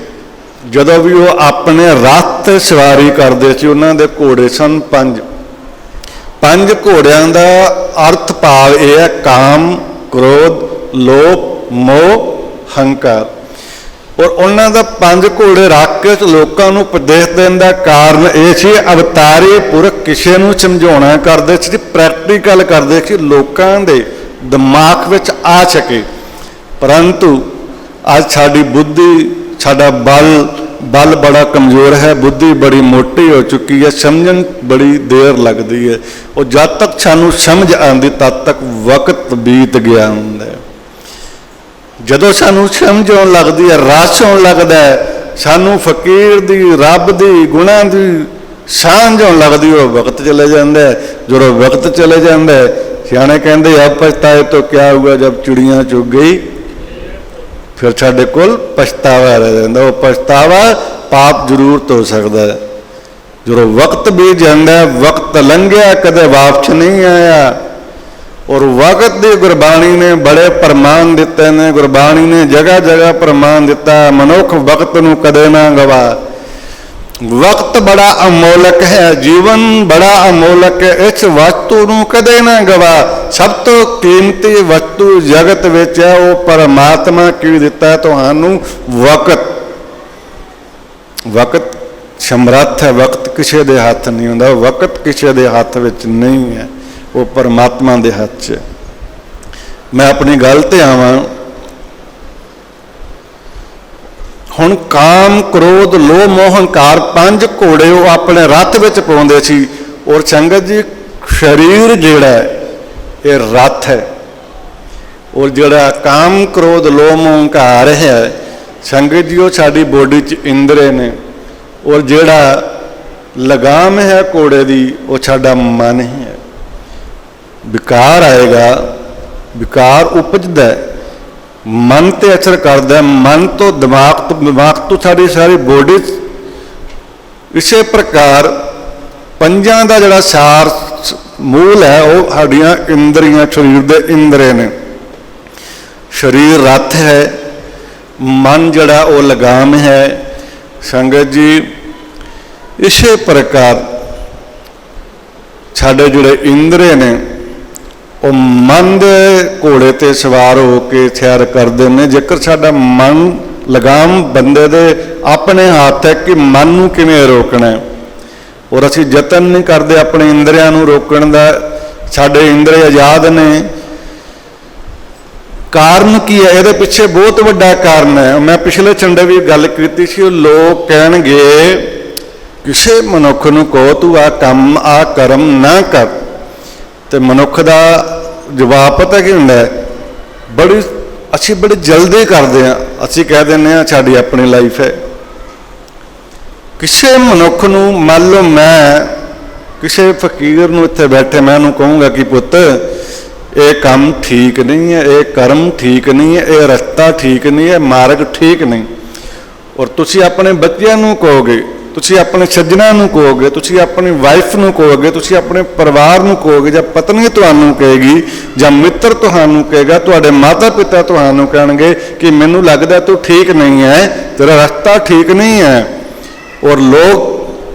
जदों भी वो अपने रथ ते सवारी करते सी, उन्होंने घोड़े सन 5 घोड़ियां का अर्थ भाव यह है, काम क्रोध लोभ मोह हंकार। और उन्होंने दा 5 घोड़े रख के लोगों को उपदेश देने का कारण यह सी, अवतारी पुरख किसी को समझाना करते सी, प्रैक्टिकल करते सी, लोगों के दिमाग में आ सके। परंतु आज साड़ी बुद्धि, साडा बल बड़ा कमज़ोर है, बुद्धि बड़ी मोटी हो चुकी है, समझन बड़ी देर लगती है। और जब तक सानू समझ आती तब तक वक्त बीत गया होंदा। जदों सानू समझ आउण लगदी है, रस आउण लगदा है, सानू फकीर दी, रब दी, गुणां दी सांझ आउण लगदी, वो वक्त चले जाता है। जो वक्त चले जाता है, सियाणे कहंदे अब पछताए तो क्या हुआ जब चिड़ियाँ चुग गई, फिर साडे कोल पछतावा रह जाता। वो पछतावा पाप जरूरत हो सकता है। जो वक्त बीत जाता है, वक्त लंघिया कदे वापस नहीं आया। और वक्त की गुरबाणी ने बड़े प्रमाण दिते हैं, गुरबाणी ने जगह जगह प्रमाण दिता, मनुख वक्त नूं कदे ना गवा। वक्त बड़ा अमोलक है, जीवन बड़ा अमोलक है, इस वस्तु नूं कदे ना गवा। सब तो कीमती वस्तु जगत विच है, वो परमात्मा की दिता है तुहानूं वक्त। वक्त समर्थ है, वक्त किसी के हथ नहीं हुंदा, वक्त किसी के हथ विच नहीं है, वो परमात्मा के हाथ च। मैं अपनी गल ते आवां। हुण काम क्रोध लोभ मोह हंकार 5 घोड़े वो अपने रथ विच पाउंदे सी। और संगत जी शरीर जिहड़ा ये रथ है, और जिहड़ा काम क्रोध लोभ मोह हंकार है संगत जी वो साडी बॉडी च इंद्रे ने। और जिहड़ा लगाम है घोड़े दी वो साडा मन है। विकार आएगा, विकार उपजदा है, मन ते असर करता है, मन तो दिमाग तो सारी सारी बॉडी। इसे प्रकार 5 का जिहड़ा सार मूल है वो साडियां इंद्रियां, शरीर दे इंद्रे ने। शरीर रथ है, मन जिहड़ा वो लगाम है। संगत जी इसे प्रकार साडे जिहड़े इंद्रे ने वो मन दे घोड़े ते सवार होके सैर करते हैं। जेकर साडा मन लगाम बंदे दे अपने हाथ है कि मन नूं किवें रोकना है, और असीं यतन नहीं करते अपने इंद्रियां नूं रोकण दा। साडे इंद्रिय आजाद ने। कारण की है? ये पिछे बहुत वड्डा कारण है। मैं पिछले चंडे भी गल की सी, लोग कहणगे किसी मनुख नूं कहो तू आ काम आ कर्म ना कर, तो मनुख का जवाब पता की होंदा है, असी बड़ी जल्दी करते हैं। असी कह दें साड़ी अपनी लाइफ है। किसी मनुख नूं मान लो मैं किसी फकीर नूं इत्थे बैठे मैं उन्होंने कहूँगा कि पुत ये काम ठीक नहीं है, ये कर्म ठीक नहीं है, ये रस्ता ठीक नहीं है, मार्ग ठीक नहीं। और तुसी अपने बच्चों नूं कहोगे ਤੁਸੀਂ ਆਪਣੇ ਸੱਜਣਾ ਨੂੰ ਕਹੋਗੇ, ਤੁਸੀਂ ਆਪਣੀ ਵਾਈਫ ਨੂੰ ਕਹੋਗੇ, ਤੁਸੀਂ ਆਪਣੇ ਪਰਿਵਾਰ ਨੂੰ ਕਹੋਗੇ, ਜਾਂ ਪਤਨੀ ਤੁਹਾਨੂੰ ਕਹੇਗੀ, ਜਾਂ ਮਿੱਤਰ ਤੁਹਾਨੂੰ ਕਹੇਗਾ, ਤੁਹਾਡੇ ਮਾਤਾ ਪਿਤਾ ਤੁਹਾਨੂੰ ਕਹਿਣਗੇ ਕਿ ਮੈਨੂੰ ਲੱਗਦਾ ਤੂੰ ਠੀਕ ਨਹੀਂ ਹੈ, ਤੇਰਾ ਰਸਤਾ ਠੀਕ ਨਹੀਂ ਹੈ। ਔਰ ਲੋਕ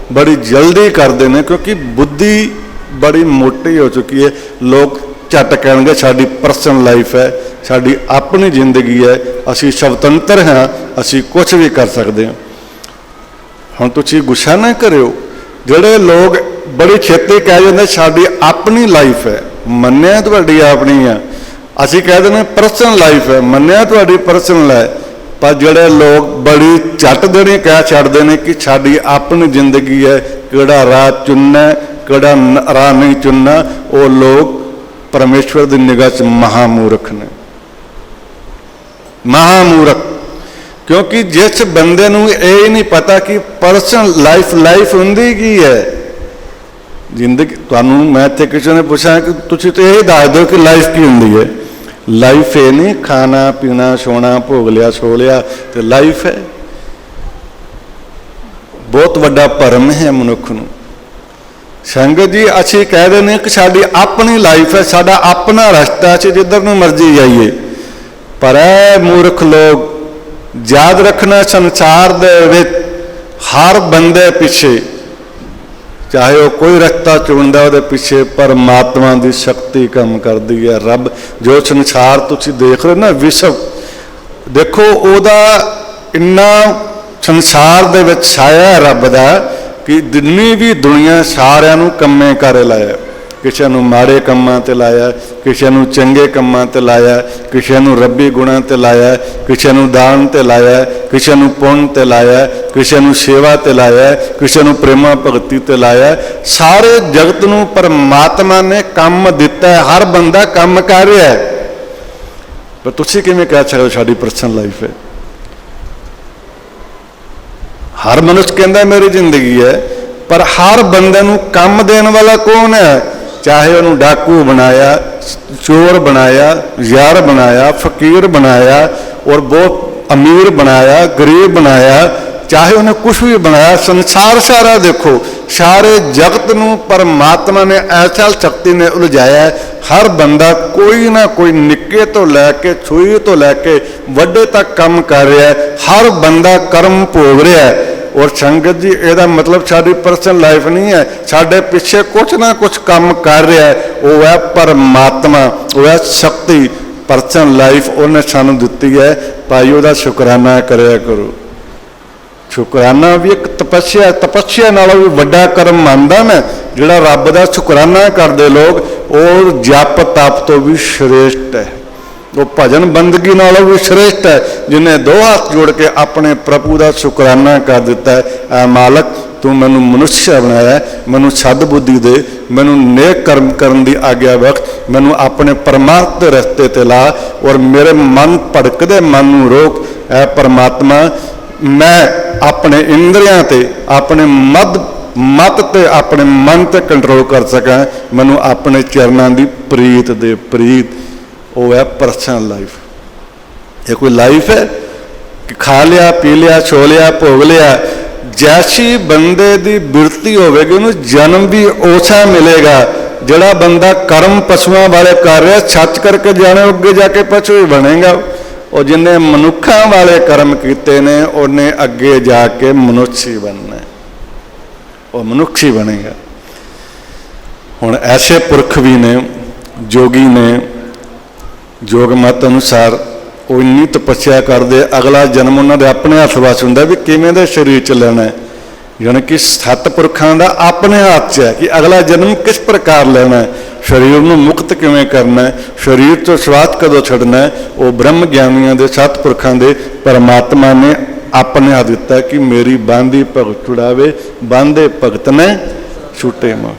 बड़ी जल्दी करते हैं क्योंकि बुद्धि बड़ी मोटी हो चुकी है। लोग झट कहेंगे साडी परसनल लाइफ है, साडी अपनी जिंदगी है, असी स्वतंत्र हाँ, असी कुछ भी कर सकते हैं। हुण तुसीं गुस्सा ना करियो, जिहड़े लोग बड़ी छेती कह जाते साडी अपनी लाइफ है, मन्निया तुहाडी अपनी है, असी कह देने परसनल लाइफ है, मन्निया तुहाडी परसनल है। पर जोड़े लोग बड़ी झट देनी कह छड़ते हैं कि साड़ी अपनी जिंदगी है, किहड़ा राह चुनना, किहड़ा राह नहीं चुनना, वो लोग परमेश्वर की निगाह च महामूर्ख ने, महामूर्ख। क्योंकि जिस बंदे नूं ये नहीं पता कि परसनल लाइफ हुंदी की है जिंदगी। तुहानूं मैं इत्थे किसी ने पूछा कि तुसीं तो यही दस दो कि लाइफ की हुंदी है। लाइफ है नहीं खाना पीना सोना भोग लिया सो लिया, तो लाइफ है बहुत बड़ा भरम है मनुख नूं। संगत जी असी कह दें कि साडी अपनी लाइफ है, साडा अपना रास्ता, असी जिधर नूं मर्जी जाइए। पर मूर्ख लोग याद रखना, संसार दे विच हर बंदे पिछे चाहे वह कोई रास्ता चुनता वो पिछे परमात्मा की शक्ति काम करती है। रब जो संसार तुसी देख रहे ना, विश्व देखो ओदा इन्ना संसार दे विच छाया है रब दा कि जिन्नी भी दुनिया सारिਆਂ ਨੂੰ ਕੰਮੇ ਕਰ ਲਾਇਆ। किसी ਨੂੰ माड़े ਕੰਮਾਂ ਤੇ ਲਾਇਆ, किसी ਨੂੰ ਚੰਗੇ ਕੰਮਾਂ ਤੇ ਲਾਇਆ, किसी ਨੂੰ ਰੱਬੀ ਗੁਣਾਂ ਤੇ ਲਾਇਆ, किसी ਨੂੰ ਦਾਨ ਤੇ ਲਾਇਆ, किसी ਨੂੰ ਪੁੰਨ ਤੇ ਲਾਇਆ, किसी ਨੂੰ ਸੇਵਾ ਤੇ ਲਾਇਆ, किसी ਨੂੰ ਪ੍ਰੇਮਾ ਭਗਤੀ ਤੇ ਲਾਇਆ। ਸਾਰੇ ਜਗਤ ਨੂੰ परमात्मा ने ਕੰਮ ਦਿੱਤਾ है, हर बंदा ਕੰਮ कर रहा है। पर ਤੁਸੀਂ ਕਿਵੇਂ ਕਹਿ ਸਕਦੇ ਹੋ ਸਾਡੀ ਪਰਸਨਲ ਲਾਈਫ है? हर मनुष्य कहता मेरी जिंदगी है, पर हर बंदे नूं काम देने वाला कौन है? चाहे उन्होंने डाकू बनाया, चोर बनाया, यार बनाया, फकीर बनाया, और बहुत अमीर बनाया, गरीब बनाया, चाहे उन्हें कुछ भी बनाया, संसार सारा देखो, सारे जगत नूं परमात्मा ने ऐसा शक्ति ने उलझाया है। हर बंदा कोई ना कोई निक्के तो लैके छुई तो लैके वड्डे तक काम कर रहा है, हर बंदा कर्म भोग रहा है। और संगत जी ਇਹਦਾ मतलब साड़ी परसनल लाइफ नहीं है, साढ़े पिछे कुछ ना कुछ काम कर रहा है, वो है परमात्मा, वो है शक्ति। परसनल लाइफ उन्हें सानू दिती है, भाई ਉਹਦਾ शुकराना करिया करो। शुकराना भी एक तपस्या, तपस्या नालों भी वड्डा कर्म मानदा मैं जिहड़ा रब दा शुकराना करते लोग, और जप तप तो भी श्रेष्ठ है। वो भजन बंदगी नालों भी श्रेष्ठ है, जिन्हें दो हाथ जोड़ के अपने प्रभु का शुकराना कर दिता है। ऐ मालक तू मैनू मनुष्य बनाया, मैनू सदबुद्धि दे, मैनू नेक कर्म करने की आग्ञा बख्श, मैनू अपने परमार्थ के रस्ते ते ला, और मेरे मन भड़कदे मन नू रोक। ऐ परमात्मा मैं अपने इंद्रियां ते अपने मत ते अपने मन ते कंट्रोल कर सकां, मैनू अपने चरणों की प्रीत दे। प्रीत वो है पर्सनल लाइफ। ये कोई लाइफ है कि खा लिया पी लिया सो लिया भोग लिया। जैसी बंदे की बिरती होगी उन्हें जन्म भी ओछा मिलेगा। जिहड़ा बंदा कर्म पशुओं वाले कर रहा, सच करके जाने अगे जाके पशु ही बनेगा। और जिन्हें मनुखा वाले कर्म किए ने उन्हें अगे जाके मनुष्य ही बनना, वो मनुष्य ही बनेगा। हुण ऐसे पुरख भी ने, जोगी ने, योग मत अनुसार वो इन्नी तपस्या करते, अगला जन्म उन्होंने अपने हथ वस होंदा भी किवें दे शरीर च लेना है। यानी कि सतपुरखों का अपने हाथ च है कि अगला जन्म किस प्रकार लेना है, शरीर को मुक्त किवें करना है, शरीर तो स्वास कदों छड़ना है। वो ब्रह्म ज्ञानियों के सतपुरखों के परमात्मा ने अपने हाथ दिता कि मेरी बांधी भगत छुड़ावे, बांधे भगत ने छुटे मां।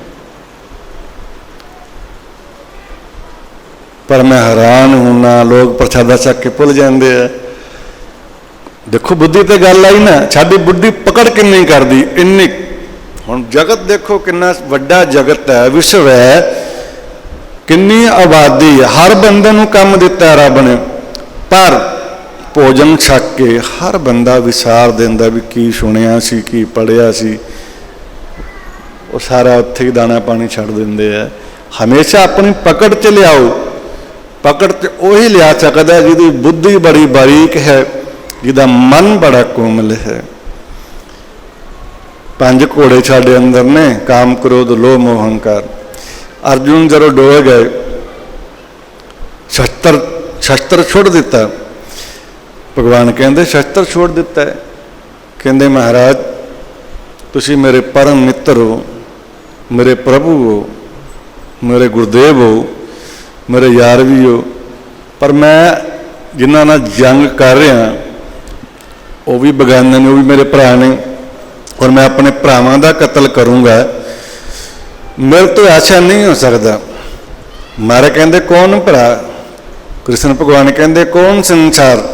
पर मैं हैरान होना, लोग प्रसादा चक के भुल जाते हैं। देखो बुद्धि तो गल आई ना, साडी बुद्धि पकड़ किन्नी करदी इन्नी। हुण जगत देखो कितना वड्डा जगत है, विश्व है, किन्नी आबादी है, हर बंदे नूं काम दिता है रब ने। पर ਭੋਜਨ ਛਕ ਕੇ ਹਰ ਬੰਦਾ ਵਿਸਾਰ ਦਿੰਦਾ ਵੀ ਕੀ ਸੁਣਿਆ ਸੀ, ਕੀ ਪੜ੍ਹਿਆ ਸੀ, ਉਹ ਸਾਰਾ ਉੱਥੇ ਹੀ ਦਾਣਾ ਪਾਣੀ ਛੱਡ ਦਿੰਦੇ ਆ। ਹਮੇਸ਼ਾ ਆਪਣੀ ਪਕੜ 'ਚ ਲਿਆਓ। ਪਕੜ 'ਚ ਉਹੀ ਲਿਆ ਸਕਦਾ ਜਿਹਦੀ ਬੁੱਧੀ ਬੜੀ ਬਾਰੀਕ ਹੈ, ਜਿਹਦਾ ਮਨ ਬੜਾ ਕੋਮਲ ਹੈ। 5 ਘੋੜੇ ਸਾਡੇ ਅੰਦਰ ਨੇ, ਕਾਮ, ਕ੍ਰੋਧ, ਲੋਭ, ਮੋਹ, ਹੰਕਾਰ। ਅਰਜੁਨ ਜਦੋਂ ਡੋਲ ਗਏ, ਸ਼ਸਤਰ ਛੁੱਟ ਦਿੱਤਾ। ਭਗਵਾਨ ਕਹਿੰਦੇ ਸ਼ਸਤਰ ਛੋੜ ਦਿੱਤਾ ਹੈ? ਕਹਿੰਦੇ ਮਹਾਰਾਜ ਤੁਸੀਂ ਮੇਰੇ ਪਰਮ ਮਿੱਤਰ ਹੋ, ਮੇਰੇ ਪ੍ਰਭੂ ਹੋ, ਮੇਰੇ ਗੁਰਦੇਵ ਹੋ, ਮੇਰੇ ਯਾਰ ਵੀ ਹੋ, ਪਰ ਮੈਂ ਜਿਨ੍ਹਾਂ ਨਾਲ ਜੰਗ ਕਰ ਰਿਹਾ ਉਹ ਵੀ ਬੇਗਾਨੇ ਨੇ, ਉਹ ਵੀ ਮੇਰੇ ਭਰਾ ਨੇ, ਔਰ ਮੈਂ ਆਪਣੇ ਭਰਾਵਾਂ ਦਾ ਕਤਲ ਕਰੂੰਗਾ, ਮੇਰੇ ਤੋਂ ਐਸਾ ਨਹੀਂ ਹੋ ਸਕਦਾ। ਮਾਰੇ ਕਹਿੰਦੇ ਕੌਣ ਭਰਾ? ਕ੍ਰਿਸ਼ਨ ਭਗਵਾਨ ਕਹਿੰਦੇ ਕੌਣ? ਸੰਸਾਰ।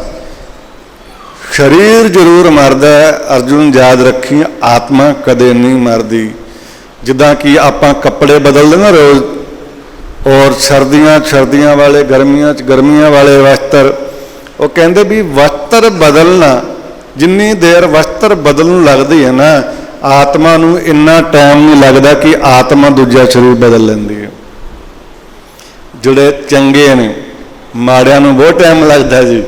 ਸਰੀਰ ਜ਼ਰੂਰ ਮਰਦਾ ਹੈ, ਅਰਜੁਨ ਯਾਦ ਰੱਖੀ ਆਤਮਾ ਕਦੇ ਨਹੀਂ ਮਰਦੀ। ਜਿੱਦਾਂ ਕਿ ਆਪਾਂ ਕੱਪੜੇ ਬਦਲਦੇ ਨਾ ਰੋਜ਼, ਔਰ ਸਰਦੀਆਂ ਵਾਲੇ, ਗਰਮੀਆਂ ਵਾਲੇ ਵਸਤਰ, ਉਹ ਕਹਿੰਦੇ ਵੀ ਵਸਤਰ ਬਦਲਣਾ, ਜਿੰਨੀ ਦੇਰ ਵਸਤਰ ਬਦਲਣ ਲੱਗਦੀ ਹੈ ਨਾ, ਆਤਮਾ ਨੂੰ ਇੰਨਾ ਟਾਈਮ ਨਹੀਂ ਲੱਗਦਾ ਕਿ ਆਤਮਾ ਦੂਜਾ ਸਰੀਰ ਬਦਲ ਲੈਂਦੀ ਹੈ। ਜਿਹੜੇ ਚੰਗੇ ਨੇ, ਮਾੜਿਆਂ ਨੂੰ ਬਹੁਤ ਟਾਈਮ ਲੱਗਦਾ ਜੀ।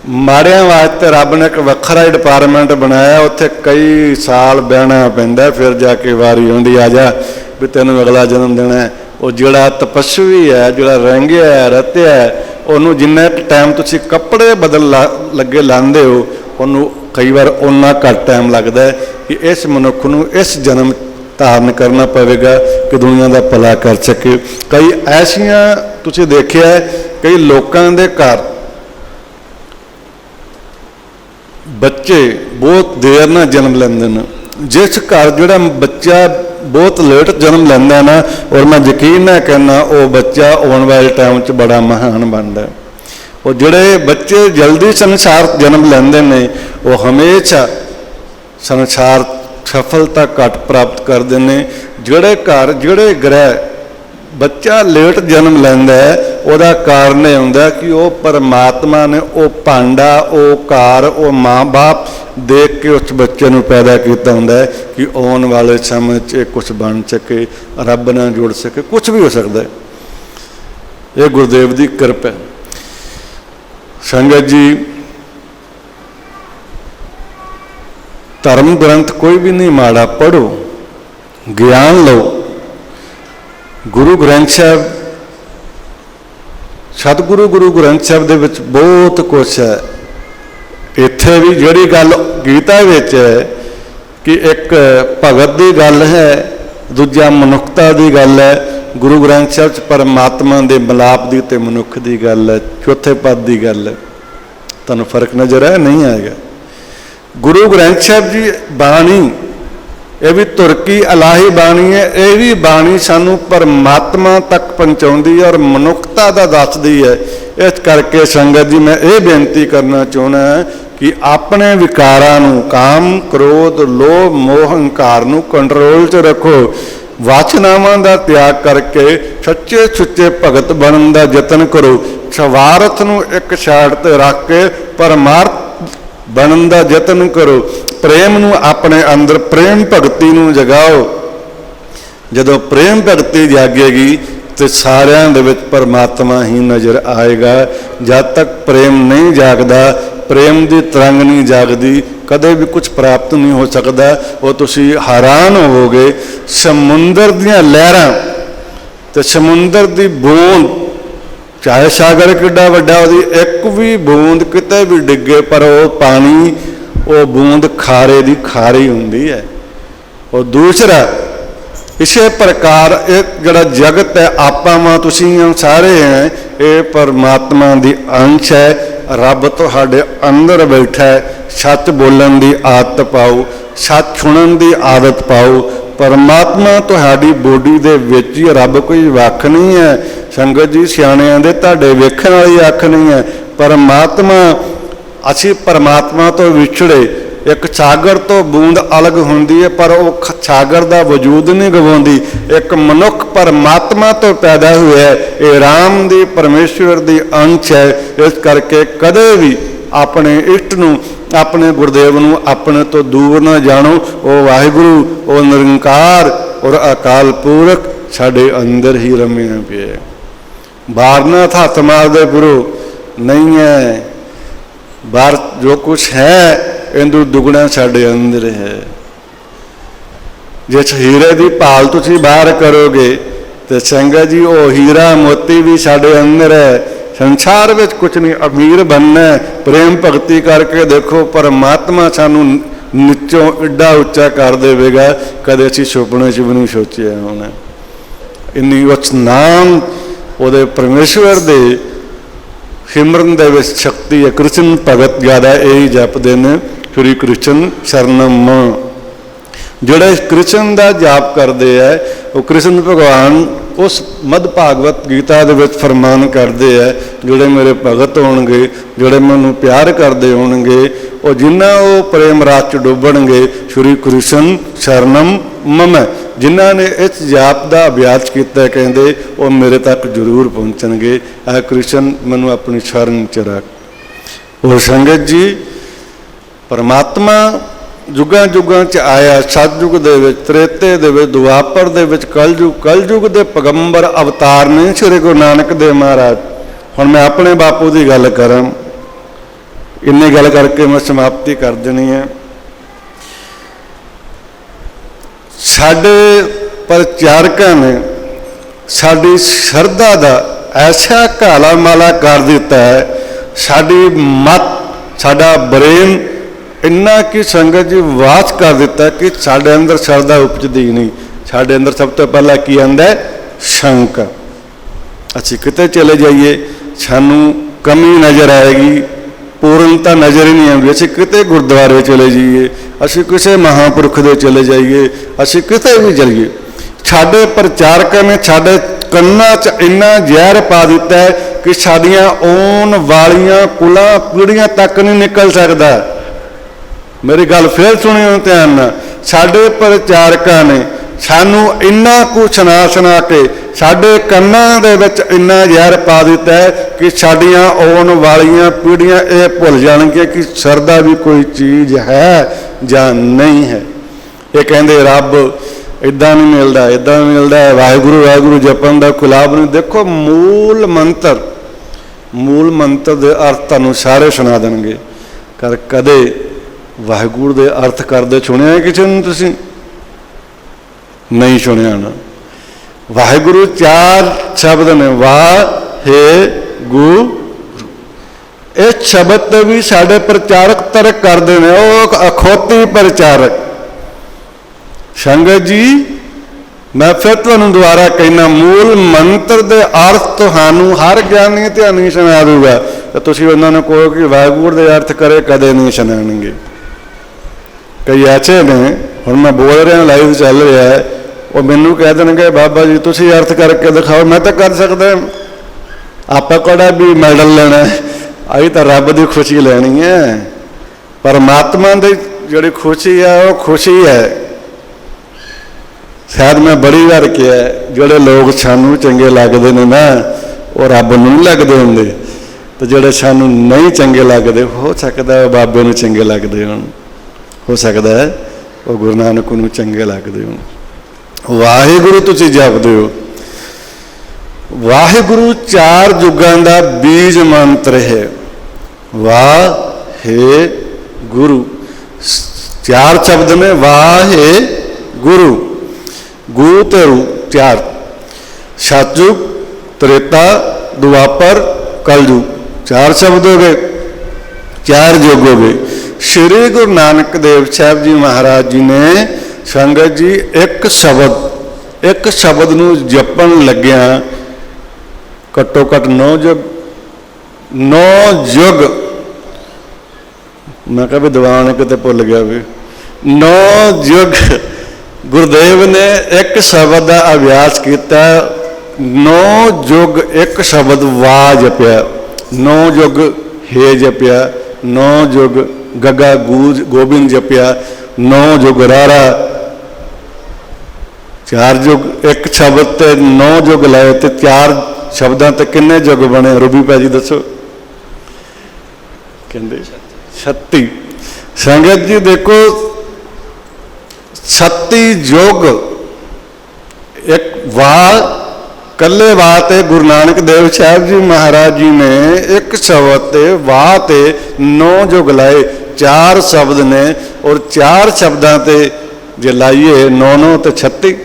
ਮਾੜਿਆਂ ਵਾਸਤੇ ਰੱਬ ਨੇ ਇੱਕ ਵੱਖਰਾ ਹੀ ਡਿਪਾਰਟਮੈਂਟ ਬਣਾਇਆ, ਉੱਥੇ ਕਈ ਸਾਲ ਬਹਿਣਾ ਪੈਂਦਾ, ਫਿਰ ਜਾ ਕੇ ਵਾਰੀ ਆਉਂਦੀ ਆ ਜਾ ਵੀ ਤੈਨੂੰ ਅਗਲਾ ਜਨਮ ਦੇਣਾ ਹੈ। ਉਹ ਜਿਹੜਾ ਤਪਸਵੀ ਹੈ, ਜਿਹੜਾ ਰਹਿੰਗਿਆ ਹੈ, ਰਤਿਆ ਹੈ, ਉਹਨੂੰ ਜਿੰਨਾ ਟਾਈਮ ਤੁਸੀਂ ਕੱਪੜੇ ਬਦਲ ਲੱਗੇ ਲਾਉਂਦੇ ਹੋ, ਉਹਨੂੰ ਕਈ ਵਾਰ ਓਨਾ ਘੱਟ ਟਾਈਮ ਲੱਗਦਾ ਹੈ ਕਿ ਇਸ ਮਨੁੱਖ ਨੂੰ ਇਸ ਜਨਮ ਧਾਰਨ ਕਰਨਾ ਪਵੇਗਾ ਕਿ ਦੁਨੀਆ ਦਾ ਭਲਾ ਕਰ ਸਕੇ। ਕਈ ਐਸੀਆਂ ਤੁਸੀਂ ਦੇਖਿਆ, ਕਈ ਲੋਕਾਂ ਦੇ ਘਰ ਬੱਚੇ ਬਹੁਤ ਦੇਰ ਨਾਲ ਜਨਮ ਲੈਂਦੇ ਨੇ। ਜਿਸ ਘਰ ਜਿਹੜਾ ਬੱਚਾ ਬਹੁਤ ਲੇਟ ਜਨਮ ਲੈਂਦਾ ਨਾ, ਔਰ ਮੈਂ ਯਕੀਨ ਨਾਲ ਕਹਿੰਦਾ ਉਹ ਬੱਚਾ ਆਉਣ ਵਾਲੇ ਟਾਈਮ 'ਚ ਬੜਾ ਮਹਾਨ ਬਣਦਾ। ਉਹ ਜਿਹੜੇ ਬੱਚੇ ਜਲਦੀ ਸੰਸਾਰ ਜਨਮ ਲੈਂਦੇ ਨੇ, ਉਹ ਹਮੇਸ਼ਾ ਸੰਸਾਰ ਸਫਲਤਾ ਘੱਟ ਪ੍ਰਾਪਤ ਕਰਦੇ ਨੇ। ਜਿਹੜੇ ਘਰ, ਜਿਹੜੇ ਗ੍ਰਹਿ ਬੱਚਾ ਲੇਟ ਜਨਮ ਲੈਂਦਾ ਹੈ, ਉਹਦਾ ਕਾਰਨ ਇਹ ਹੁੰਦਾ ਕਿ ਉਹ ਪਰਮਾਤਮਾ ਨੇ ਉਹ ਭਾਂਡਾ, ਉਹ ਘਰ, ਉਹ ਮਾਂ ਬਾਪ ਦੇਖ ਕੇ ਉਸ ਬੱਚੇ ਨੂੰ ਪੈਦਾ ਕੀਤਾ ਹੁੰਦਾ ਹੈ ਕਿ ਆਉਣ ਵਾਲੇ ਸਮੇਂ 'ਚ ਕੁਛ ਬਣ ਸਕੇ, ਰੱਬ ਨਾਲ ਜੁੜ ਸਕੇ, ਕੁਛ ਵੀ ਹੋ ਸਕਦਾ ਹੈ। ਇਹ ਗੁਰਦੇਵ ਦੀ ਕਿਰਪਾ। ਸੰਗਤ ਜੀ, ਧਰਮ ਗ੍ਰੰਥ ਕੋਈ ਵੀ ਨਹੀਂ ਮਾੜਾ, ਪੜ੍ਹੋ, ਗਿਆਨ ਲਓ। ਗੁਰੂ ਗ੍ਰੰਥ ਸਾਹਿਬ, ਸਤਿਗੁਰੂ ਗੁਰੂ ਗ੍ਰੰਥ ਸਾਹਿਬ ਦੇ ਵਿੱਚ ਬਹੁਤ ਕੁਛ ਹੈ। ਇੱਥੇ ਵੀ ਜਿਹੜੀ ਗੱਲ ਗੀਤਾ ਵਿੱਚ ਹੈ ਕਿ ਇੱਕ ਭਗਤ ਦੀ ਗੱਲ ਹੈ, ਦੂਜਾ ਮਨੁੱਖਤਾ ਦੀ ਗੱਲ ਹੈ। ਗੁਰੂ ਗ੍ਰੰਥ ਸਾਹਿਬ 'ਚ ਪਰਮਾਤਮਾ ਦੇ ਮਿਲਾਪ ਦੀ ਤੇ ਮਨੁੱਖ ਦੀ ਗੱਲ ਹੈ, ਚੌਥੇ ਪਦ ਦੀ ਗੱਲ ਹੈ। ਤੁਹਾਨੂੰ ਫਰਕ ਨਜ਼ਰ ਆਇਆ? ਨਹੀਂ ਆਏਗਾ। ਗੁਰੂ ਗ੍ਰੰਥ ਸਾਹਿਬ ਜੀ ਬਾਣੀ, ਇਹ ਵੀ ਤੁਰਕੀ ਇਲਾਹੀ ਬਾਣੀ ਹੈ। ਇਹ ਵੀ ਬਾਣੀ ਸਾਨੂੰ ਪਰਮਾਤਮਾ ਤੱਕ ਪਹੁੰਚਾਉਂਦੀ ਹੈ ਔਰ ਮਨੁੱਖਤਾ ਦਾ ਦੱਸਦੀ ਹੈ। ਇਸ ਕਰਕੇ ਸੰਗਤ ਜੀ, ਮੈਂ ਇਹ ਬੇਨਤੀ ਕਰਨਾ ਚਾਹੁੰਦਾ ਕਿ ਆਪਣੇ ਵਿਕਾਰਾਂ ਨੂੰ, ਕਾਮ, ਕ੍ਰੋਧ, ਲੋਭ, ਮੋਹ, ਹੰਕਾਰ ਨੂੰ ਕੰਟਰੋਲ 'ਚ ਰੱਖੋ। ਵਾਚਨਾਵਾਂ ਦਾ ਤਿਆਗ ਕਰਕੇ ਸੱਚੇ ਸੁੱਚੇ ਭਗਤ ਬਣਨ ਦਾ ਯਤਨ ਕਰੋ। ਸਵਾਰਥ ਨੂੰ ਇੱਕ ਸਾਈਡ 'ਤੇ ਰੱਖ ਕੇ ਪਰਮਾਰਥ ਬਣਨ ਦਾ ਯਤਨ ਕਰੋ। ਪ੍ਰੇਮ ਨੂੰ ਆਪਣੇ ਅੰਦਰ, ਪ੍ਰੇਮ ਭਗਤੀ ਨੂੰ ਜਗਾਓ। ਜਦੋਂ ਪ੍ਰੇਮ ਭਗਤੀ ਜਾਗੇਗੀ ਤੇ ਸਾਰਿਆਂ ਦੇ ਵਿੱਚ ਪਰਮਾਤਮਾ ਹੀ ਨਜ਼ਰ ਆਏਗਾ। ਜਦ ਤੱਕ ਪ੍ਰੇਮ ਨਹੀਂ ਜਾਗਦਾ, ਪ੍ਰੇਮ ਦੀ ਤਰੰਗ ਨਹੀਂ ਜਾਗਦੀ, ਕਦੇ ਵੀ ਕੁਝ ਪ੍ਰਾਪਤ ਨਹੀਂ ਹੋ ਸਕਦਾ। ਉਹ ਤੁਸੀਂ ਹੈਰਾਨ ਹੋਵੋਗੇ, ਸਮੁੰਦਰ ਦੀਆਂ ਲਹਿਰਾਂ ਤੇ ਸਮੁੰਦਰ ਦੀ ਬੂੰਦ, ਚਾਹੇ ਸਾਗਰ ਕਿੱਡਾ ਵੱਡਾ, ਉਹਦੀ ਇੱਕ ਵੀ ਬੂੰਦ ਕਿਤੇ ਵੀ ਡਿੱਗੇ, ਪਰ ਉਹ ਪਾਣੀ, ਉਹ ਬੂੰਦ ਖਾਰੇ ਦੀ ਖਾਰੀ ਹੁੰਦੀ ਹੈ। ਉਹ ਦੂਸਰਾ, ਇਸੇ ਪ੍ਰਕਾਰ ਇਹ ਜਿਹੜਾ ਜਗਤ ਹੈ, ਆਪਾਂ ਵਾਂ, ਤੁਸੀਂ ਸਾਰੇ ਹੈ, ਇਹ ਪਰਮਾਤਮਾ ਦੀ ਅੰਸ਼ ਹੈ। ਰੱਬ ਤੁਹਾਡੇ ਅੰਦਰ ਬੈਠਾ ਹੈ। ਸੱਚ ਬੋਲਣ ਦੀ ਆਦਤ ਪਾਓ, ਸੱਚ ਸੁਣਨ ਦੀ ਆਦਤ ਪਾਓ। ਪਰਮਾਤਮਾ ਤੁਹਾਡੀ ਬੋਡੀ ਦੇ ਵਿੱਚ ਹੀ, ਰੱਬ ਕੋਈ ਵੱਖ ਨਹੀਂ ਹੈ। ਸੰਗਤ ਜੀ, ਸਿਆਣਿਆਂ ਦੇ ਤੁਹਾਡੇ ਵੇਖਣ ਵਾਲੀ ਅੱਖ ਨਹੀਂ ਹੈ। ਪਰਮਾਤਮਾ, ਅਸੀਂ ਪਰਮਾਤਮਾ ਤੋਂ ਵਿਛੜੇ। ਇੱਕ ਸਾਗਰ ਤੋਂ ਬੂੰਦ ਅਲੱਗ ਹੁੰਦੀ ਹੈ, ਪਰ ਉਹ ਸਾਗਰ ਦਾ ਵਜੂਦ ਨਹੀਂ ਗਵਾਉਂਦੀ। ਇੱਕ ਮਨੁੱਖ ਪਰਮਾਤਮਾ ਤੋਂ ਪੈਦਾ ਹੋਇਆ ਹੈ। ਇਹ ਰਾਮ ਦੀ, ਪਰਮੇਸ਼ਵਰ ਦੀ ਅੰਸ਼ ਹੈ। ਇਸ ਕਰਕੇ ਕਦੇ ਵੀ अपने इष्ट नूं, अपने गुरदेव नूं अपने तो दूर ना जाणो। ओ वाहिगुरु, ओ निरंकार और अकाल पुरख साडे अंदर ही रमिया पिया। बाहर ना हत्थ मारदे फिरो, नहीं है। बाहर जो कुछ है इंदू दुगना साडे अंदर है। जिस हीरे की भाल तुसीं बाहर करोगे तो संगत जी वो हीरा मोती भी साडे अंदर है। संसार में कुछ नहीं, अमीर बनना है, प्रेम भगती करके देखो परमात्मा सानू नीचों एडा उच्चा कर देगा, कदे असीं सुपने च भी नहीं सोचिया होना। इन्नी उस नाम वो परमेश्वर दे सिमरन दे विच शक्ति है। कृष्ण भगत ज़्यादा यही जपते हैं, श्री कृष्ण शरणम। जोड़े कृष्ण का जाप करते हैं वो कृष्ण भगवान उस मद भागवत गीता दे विच फरमान करते हैं, जोड़े मेरे भगत होणगे, जोड़े मैनू प्यार करते होणगे, और जिन्ना वो प्रेम रात च डुबणगे, श्री कृष्ण शरणम मम। जिन्हों ने इस जाप का अभ्यास किया कहते वो मेरे तक जरूर पहुँचणगे। आ कृष्ण मैनू अपनी शरण च रख। और संगत जी परमात्मा जुगां जुगां च आया, सतयुग दे विच, त्रेते दे विच, दुआपर दे विच, कलयुग। कलयुग दे पैगंबर अवतार ने श्री गुरु नानक देव महाराज। हुण मैं अपने बापू की गल करां, इन्नी गल करके मैं समाप्ति कर देनी है। साडे प्रचारकां ने साडी श्रद्धा दा ऐसा घाला माला कर दिता है, साडी मत, साडा ब्रेन इन्ना कि संगत जी वाच कर दिता कि साडे अंदर श्रद्धा उपजदी नहीं। साडे अंदर सब तो पहला की आंदा है शंका। असीं किते चले जाइए सानू कमी नज़र आएगी, पूर्णता नज़र ही नहीं आती। असीं किते गुरुद्वारे चले जाइए, असीं किसी महापुरुख दे चले जाइए, असीं किते भी चलिए, साडे प्रचारकां ने साडे कन्नां च इन्ना जहर पा दिता है कि साडियां आउण वालियां कुलां पीढ़ियां तक नहीं निकल सकदा। मेरी गल फिर सुनियो ध्यान नाल। साडे प्रचारकां ने सानू इन्ना कुछ सुना के साडे कन्नां दे विच इन्ना जहर पा दिता है कि साडियां आउण वालियां पीढ़ियां ये भुल जाणगीਆਂ कि श्रद्धा भी कोई चीज़ है जां नहीं है। ये कहंदे रब इदां नहीं मिलदा, इदां मिलदा है। वाहिगुरू वाहिगुरू जपण दा खिलाफ नहीं। देखो मूल मंत्र दे अर्थ तुहानूं सारे सुना देणगे, कर कदे वाहिगुरू दे अर्थ करदे सुनिया किसी ने? तुसीं नहीं सुनिया ना। वाहिगुरू चार शब्द ने, वाह हे गुरु। इस शब्द भी साडे प्रचारक तर्क करते हैं, वो अखोती प्रचारक। संगत जी मैं फिर तुहानूं दोबारा कहना, मूल मंत्र दे अर्थ तुहानूं हर ज्ञानी ते नहीं सुना दूगा। तो तुसीं उन्होंने कहो कि वाहिगुरू दे अर्थ करे, कदे नहीं सुनाणगे। कई ऐसे ने, हुण मैं बोल रहा लाइव चल रहा है, वो मैनू कह देंगे बाबा जी तुसीं अर्थ करके दिखाओ। मैं तो कर सकदा, आपां किहड़ा भी मैडल लेना है, असीं तां रब दी खुशी लैनी है। परमात्मा दी जिहड़ी खुशी है वो खुशी है। शायद मैं बड़ी बार कहा, जिहड़े लोग सानू चंगे लगदे ने ना वो रब नूं नहीं लगदे हुंदे, तो जिहड़े सानू नहीं चंगे लगदे हो सकदा है बाबे नूं चंगे लगदे होण, हो सकता है वो गुरु नानक नूं चंगे लगदे हो। वाहिगुरू तुसीं जपदे हो। वाहिगुरू चार जुगां दा बीज मंत्र है। वाह हे गुरु, चार शब्द ने, वाह हे गुरु। गु ते रू चार, सतयुग, त्रेता, दुआपर, कलयुग, चार शब्द हो गए, चार युग हो गए। श्री गुरु नानक देव साहब जी महाराज जी ने संगत जी एक शब्द नूं जपण लग्या घट्टो घट 9 युग। मैं कहा भी दीवान किते भुल गया भी। 9 युग गुरुदेव ने एक शब्द का अभ्यास किया। 9 युग एक शब्द वाह जपिया, 9 युग हे जपिया, 9 युग गगा गूज गोबिंद जपिया, 9 युग रारा। 4 युग एक शब्द ते 9 युग लाए तो 4 शब्दों ते किन्ने युग बने? रूबी भाजी दसो। कहते 36। संगत जी देखो 36 योग एक वाह कल्ले वाह ते गुरु नानक देव साहब जी महाराज जी ने एक शब्द ते वाह ते 9 योग लाए, 4 शब्द ने और 4 शब्दां ते जे लाइए 9 ते 36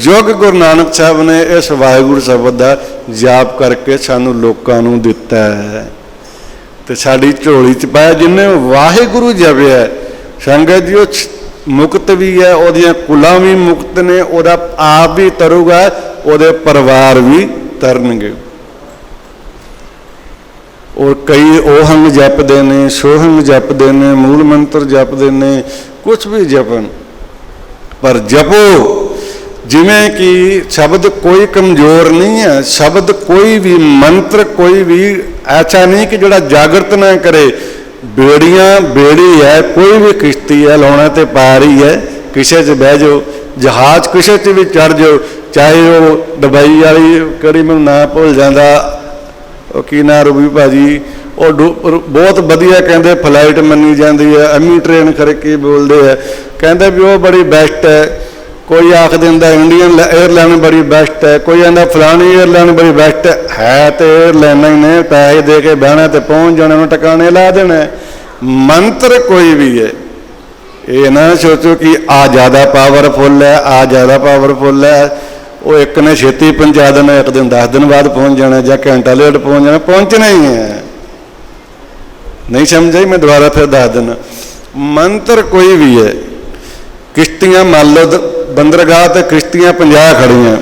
योग गुरु नानक साहब ने इस वाहिगुरू शब्द का जाप करके सानू लोकां नू दिता है ते साडी झोली च पाया। जिन्हें वाहिगुरू जपिया संगत जी मुक्त भी है, ओदियां कुलां भी मुक्त ने, ओदा आप भी तरूगा, ओदे परिवार भी तरनगे। और कई ओहंग जपदे ने, सोहंग जपदे ने, मूल मंत्र जपदे ने, कुछ भी जपन, पर जपो जिमें कि शब्द कोई कमजोर नहीं है, शब्द कोई भी मंत्र कोई भी ऐसा नहीं कि जोड़ा जागृत ना करे। बेड़ियां बेड़ी है, कोई भी किश्ती है लाना तो पार ही है, किसी च बह जाओ, जहाज किसी च भी चढ़ जाओ, चाहे वो दुबई वाली कड़ी मैं ना भुल जाता की ना रूबी भाजी, और बहुत वधिया कहते फ्लाइट मनी जाती है, एमी ट्रेन करके बोलते हैं, कहते भी वो बड़ी बेस्ट है। कोई आख दिंदा इंडियन एयरलाइन बड़ी बेस्ट है, कोई आंदा फलानी एयरलाइन बड़ी बेस्ट है तो एयरलाइन ही ने पैसे दे के बहना तो पहुँच जाने टकाने ला देना। मंत्र कोई भी है, ये ना सोचो कि आ ज़्यादा पावरफुल है, आ ज़्यादा पावरफुल है, वो एक ने छेती पहुँचा देना, एक दिन 10 दिन बाद पहुँच जाना, या घंटा लेट पहुँच जाना, पहुँचना ही है। नहीं समझे, मैं दोबारा फिर 10 दिन। मंत्र कोई भी है, किश्तियां मान लो बंदरगाह ते किश्तियां 50 खड़ियां,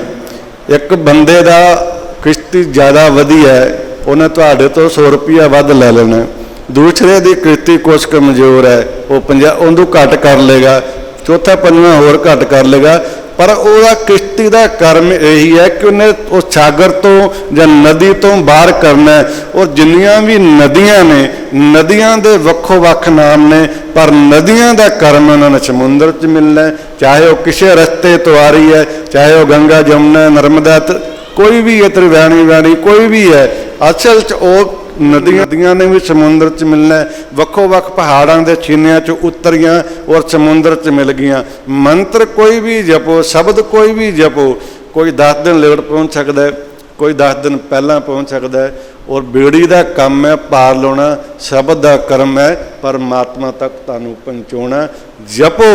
एक बंदे का किश्ती ज़्यादा वधिया है, उन्हें तुहाडे तो 100 रुपया वध ले लेना, दूसरे की किश्ती कुछ कमजोर है, वो 50 उन्होंने घट कर लेगा, चौथा पंजवां होर घट कर लेगा, पर वह किश्ती का कर्म यही है कि उन्हें उस सागर तो या नदी तो बाहर करना है। और जिन्नियां भी नदियां ने, नदियां दे वक्खो वक्ख नाम ने, पर नदियां का कर्म उन्होंने समुद्र च मिलना है, चाहे वह किसी रस्ते तो आ रही है, चाहे वह गंगा जमुना नर्मदा कोई भी है, त्रिवेणी वैणी कोई भी है, असल च वो नदियां ने भी समुद्र च मिलना है। वक्खो वक्ख पहाड़ों के छीनिया च उतरियां और समुद्र च मिल गईयां। मंत्र कोई भी जपो, शब्द कोई भी जपो, कोई 10 दिन लेट पहुँच सकता है, कोई 10 दिन पहला पहुँच सकता है। और बेड़ी का काम है पार लाना, शब्द का कर्म है परमात्मा तक तुहानू पहुँचाना। जपो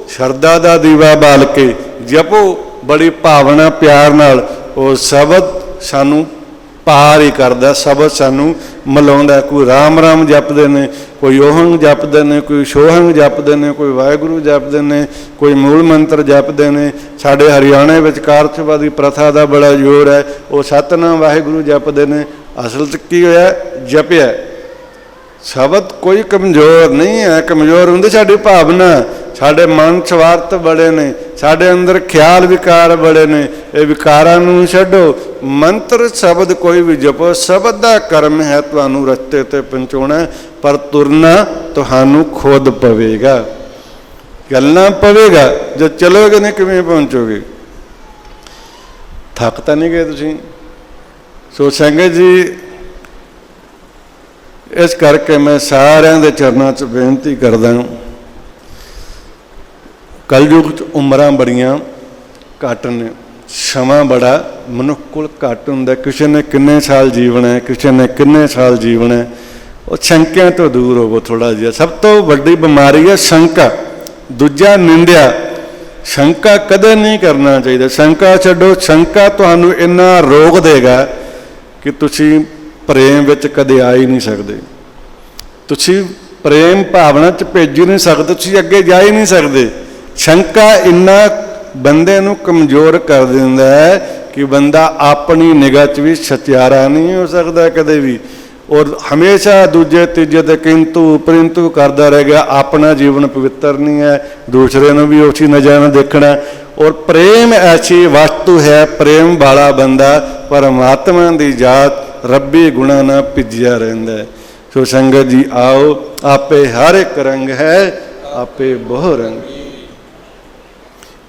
शरदा का दीवा बाल के जपो, बड़ी भावना प्यार नाल, वो शब्द सानू पार ही करता, शब्द सानू मिलाउंदा। कोई राम राम जपते हैं, कोई ओहंग जपते हैं, कोई सोहंग जपते हैं, कोई वाहिगुरू जपते हैं, कोई मूल मंत्र जपते हैं। साढ़े हरियाणे में कारछवादी प्रथा का बड़ा जोर है, वो सतनाम वाहिगुरू जपते हैं। असल की होया जपिया, शब्द कोई कमजोर नहीं है, कमजोर होंदी साडी भावना, साढ़े मन स्वार्थ बड़े ने, साढ़े अंदर ख्याल विकार बड़े ने, ये विकारां नूं छड्डो। मंत्र शब्द कोई भी जपो, शब्द का कर्म है तुहानू रस्ते ते पहुँचाउणा, पर तुरना तुहानू खुद पवेगा, चलना पवेगा। जो चलोगे नहीं किवें पहुँचोगे, थक तो नहीं गए तुसीं। सो संगत जी इस करके मैं सारिਆਂ ਦੇ चरणों च बेनती करदा, कलयुग उम्रां बड़ियां घट ने, समा बड़ा मनुख कोल घट हुंदा, किसी ने किन्ने साल जीवना है, किसी ने किन्ने साल जीवना है। और शंकिया तो दूर होवो थोड़ा जिहा। सब तो वड्डी बीमारी है शंका, दूजा निंदिया। शंका कदे नहीं करना चाहिए, शंका छड्डो। शंका तुहानू इन्ना रोक देगा कि तुसीं प्रेम विच कदे आ ही नहीं सकते, तुसीं प्रेम भावना च भेज ही नहीं सकते, तुसीं अगे जा ही नहीं सकते। शंका इन्ना बंदे नूं कमज़ोर कर दिंदा है कि बंदा अपनी निगाह च भी सचियारा नहीं हो सकता कदे भी, और हमेशा दूजे तीजे ते किंतु परंतु करता रह गया। अपना जीवन पवित्र नहीं है, दूसरे नूं भी उसी नज़र नाल देखना। और प्रेम ऐसी वस्तु है, प्रेम वाला बंदा परमात्मा की जात रब्बी गुणा ना भिजिया रहिंदा है। सो संगत जी आओ, आपे हर एक रंग है, आपे बहु रंग।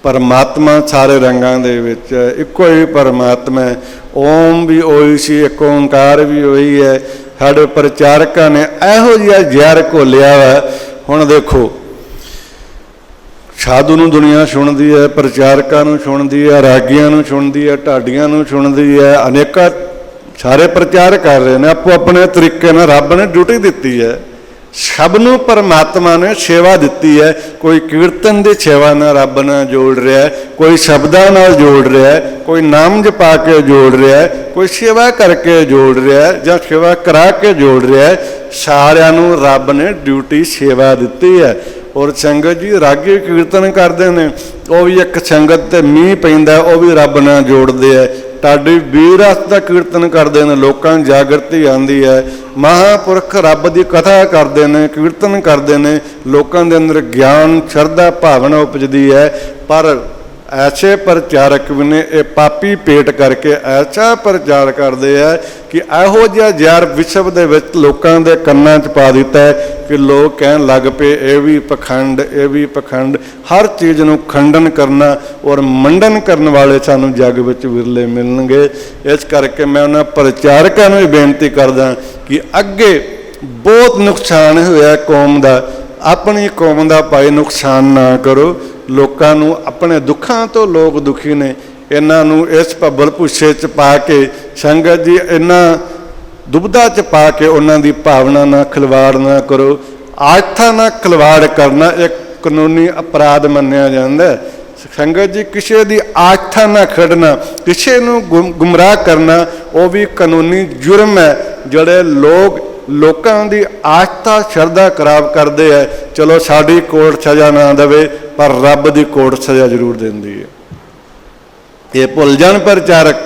परमात्मा सारे रंगों दे विच इक्को ही परमात्मा है। ओम भी ओही सी, एक ओंकार भी वही है, साडे प्रचारकां ने इहो जिहा ਜ਼ਹਿਰ घोलिया वा। हुण देखो साधु नूं दुनिया सुणदी है, प्रचारकां नूं सुणदी है, रागियां नूं सुणदी है, ढाडियां नूं सुणदी है, अनेका सारे प्रचार कर रहे हैं आपो अपने तरीके नाल। रब ने ड्यूटी दी है, सबनों परमात्मा ने सेवा दी है। कोई कीर्तन की सेवा नाल रब नाल जोड़ रहा है, कोई शब्दां नाल जोड़ रहा है, कोई नाम जपा के जोड़ रहा है, कोई सेवा करके जोड़ रहा है या सेवा करा के जोड़ रहा है। सारिਆਂ ਨੂੰ रब ने ड्यूटी सेवा दी है। और संगत जी रागी कीर्तन करते हैं, वह भी एक संगत ते मीह पैंदा वह भी रब नाल जोड़ते हैं। ढाडी वीर रस का कीर्तन करते हैं, लोगों जागृति आती है। महापुरख रब की कथा करते हैं, कीर्तन करते हैं, लोगों के अंदर ज्ञान श्रद्धा भावना उपजती है। पर ऐसे प्रचारक भी ने ये पापी पेट करके ऐसा प्रचार करते हैं कि इहो जिहा ਜ਼ਹਿਰ विश्व के लोगों के कन्नां च पा दिता है कि लोग कहन लग पे ये भी पखंड, ये भी पखंड। हर चीज़ नूं खंडन करना और मंडन करने वाले सानूं जग विच विरले मिलणगे। इस करके मैं उन्हां प्रचारकां नूं बेनती करदा कि अगे बहुत नुकसान होया कौम का, अपनी कौम का भाई नुकसान ना करो। लोगों नूं अपने दुखों तो लोग दुखी ने, इन्हां नूं इस भब्बल भुस्से च पा के संगत जी इन्हां दुबदा च पा के उन्हां दी भावना ना खिलवाड़ ना करो। आस्था ना खिलवाड़ करना एक कानूनी अपराध मन्निया जाता है। संगत जी किसी की आस्था ना खड़ना, किसी नूं गुमराह करना वह भी कानूनी जुर्म है। जिहड़े लोगों की आस्था श्रद्धा खराब करते हैं, चलो साड़ी कोर्ट सज़ा ना देवे पर रब की कोर्ट सज़ा जरूर देंदी है। ये भुल जाण प्रचारक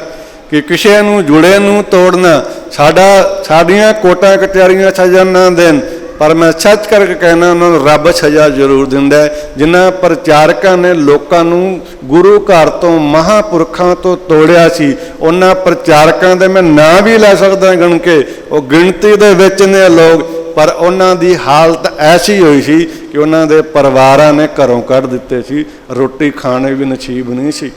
कि किसी नूं जुड़े नूं तोड़ना, साड़ियाँ कोर्टां कचहरियां सज़ा ना देन, पर मैं सच करके कहना उन्होंने रब सज़ा जरूर दिंदा है। जिन्हां प्रचारकां ने लोगों नूं गुरु घर तो महापुरखों तो तोड़िया सी, उन्हां प्रचारकां दे मैं नाम भी लै सकदा गण के, वो गिणती दे विच ने लोग, पर उन्हां दी हालत ऐसी हुई सी कि उन्हां दे परिवारां ने घरों कढ़ दिते सी, रोटी खाने भी नसीब नहीं सी,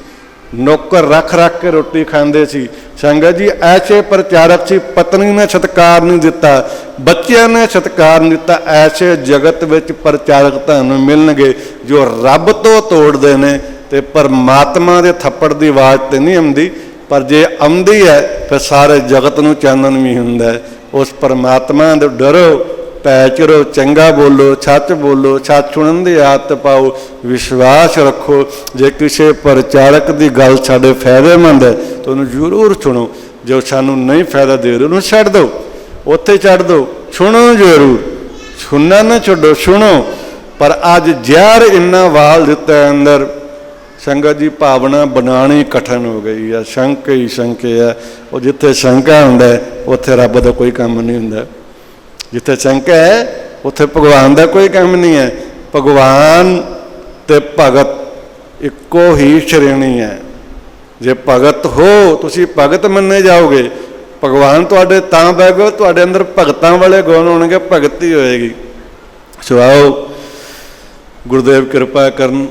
नौकर रख रख के रोटी खांदे सी। संगत जी ऐसे प्रचारक सी, पत्नी ने सत्कार नहीं दिता, बच्चों ने सत्कार नहीं दिता। ऐसे जगत विच प्रचारक तुहानूं मिलणगे जो रब तो तोड़ते हैं, तो परमात्मा के थप्पड़ की आवाज़ तो नहीं आती, पर जे आती है फिर सारे जगत नूं चानन भी हुंदा है। उस परमात्मा दे डरो, पैचरो, चंगा बोलो, सच बोलो, सच सुनन की आदत पाओ, विश्वास रखो। जे किसी प्रचारक की गल साडे फायदेमंद है तो उन्हें जरूर सुनो, जो सानू नहीं फायदा दे रहे उन्हें छड्ड दो, उत्थे छड्ड दो। सुनो जरूर, सुनना ना छड्डो, सुनो। पर अज ਜ਼ਹਿਰ इन्ना वाल दिता है अंदर, संगत जी भावना बनानी कठिन हो गई है। शंक ही शंक है, और जिथे शंका हुंदा है उत्थे रब का कोई काम नहीं हुंदा। जिथे शंका है उत्थे भगवान का कोई काम नहीं है। भगवान ते भगत इक्को ही श्रेणी है। जे भगत हो तुसी भगत मन्ने जाओगे, भगवान तुहाडे तां बह गए, तुहाडे अंदर भगतां वाले गुण होणगे, भगती होएगी। सो आओ गुरुदेव कृपा करन।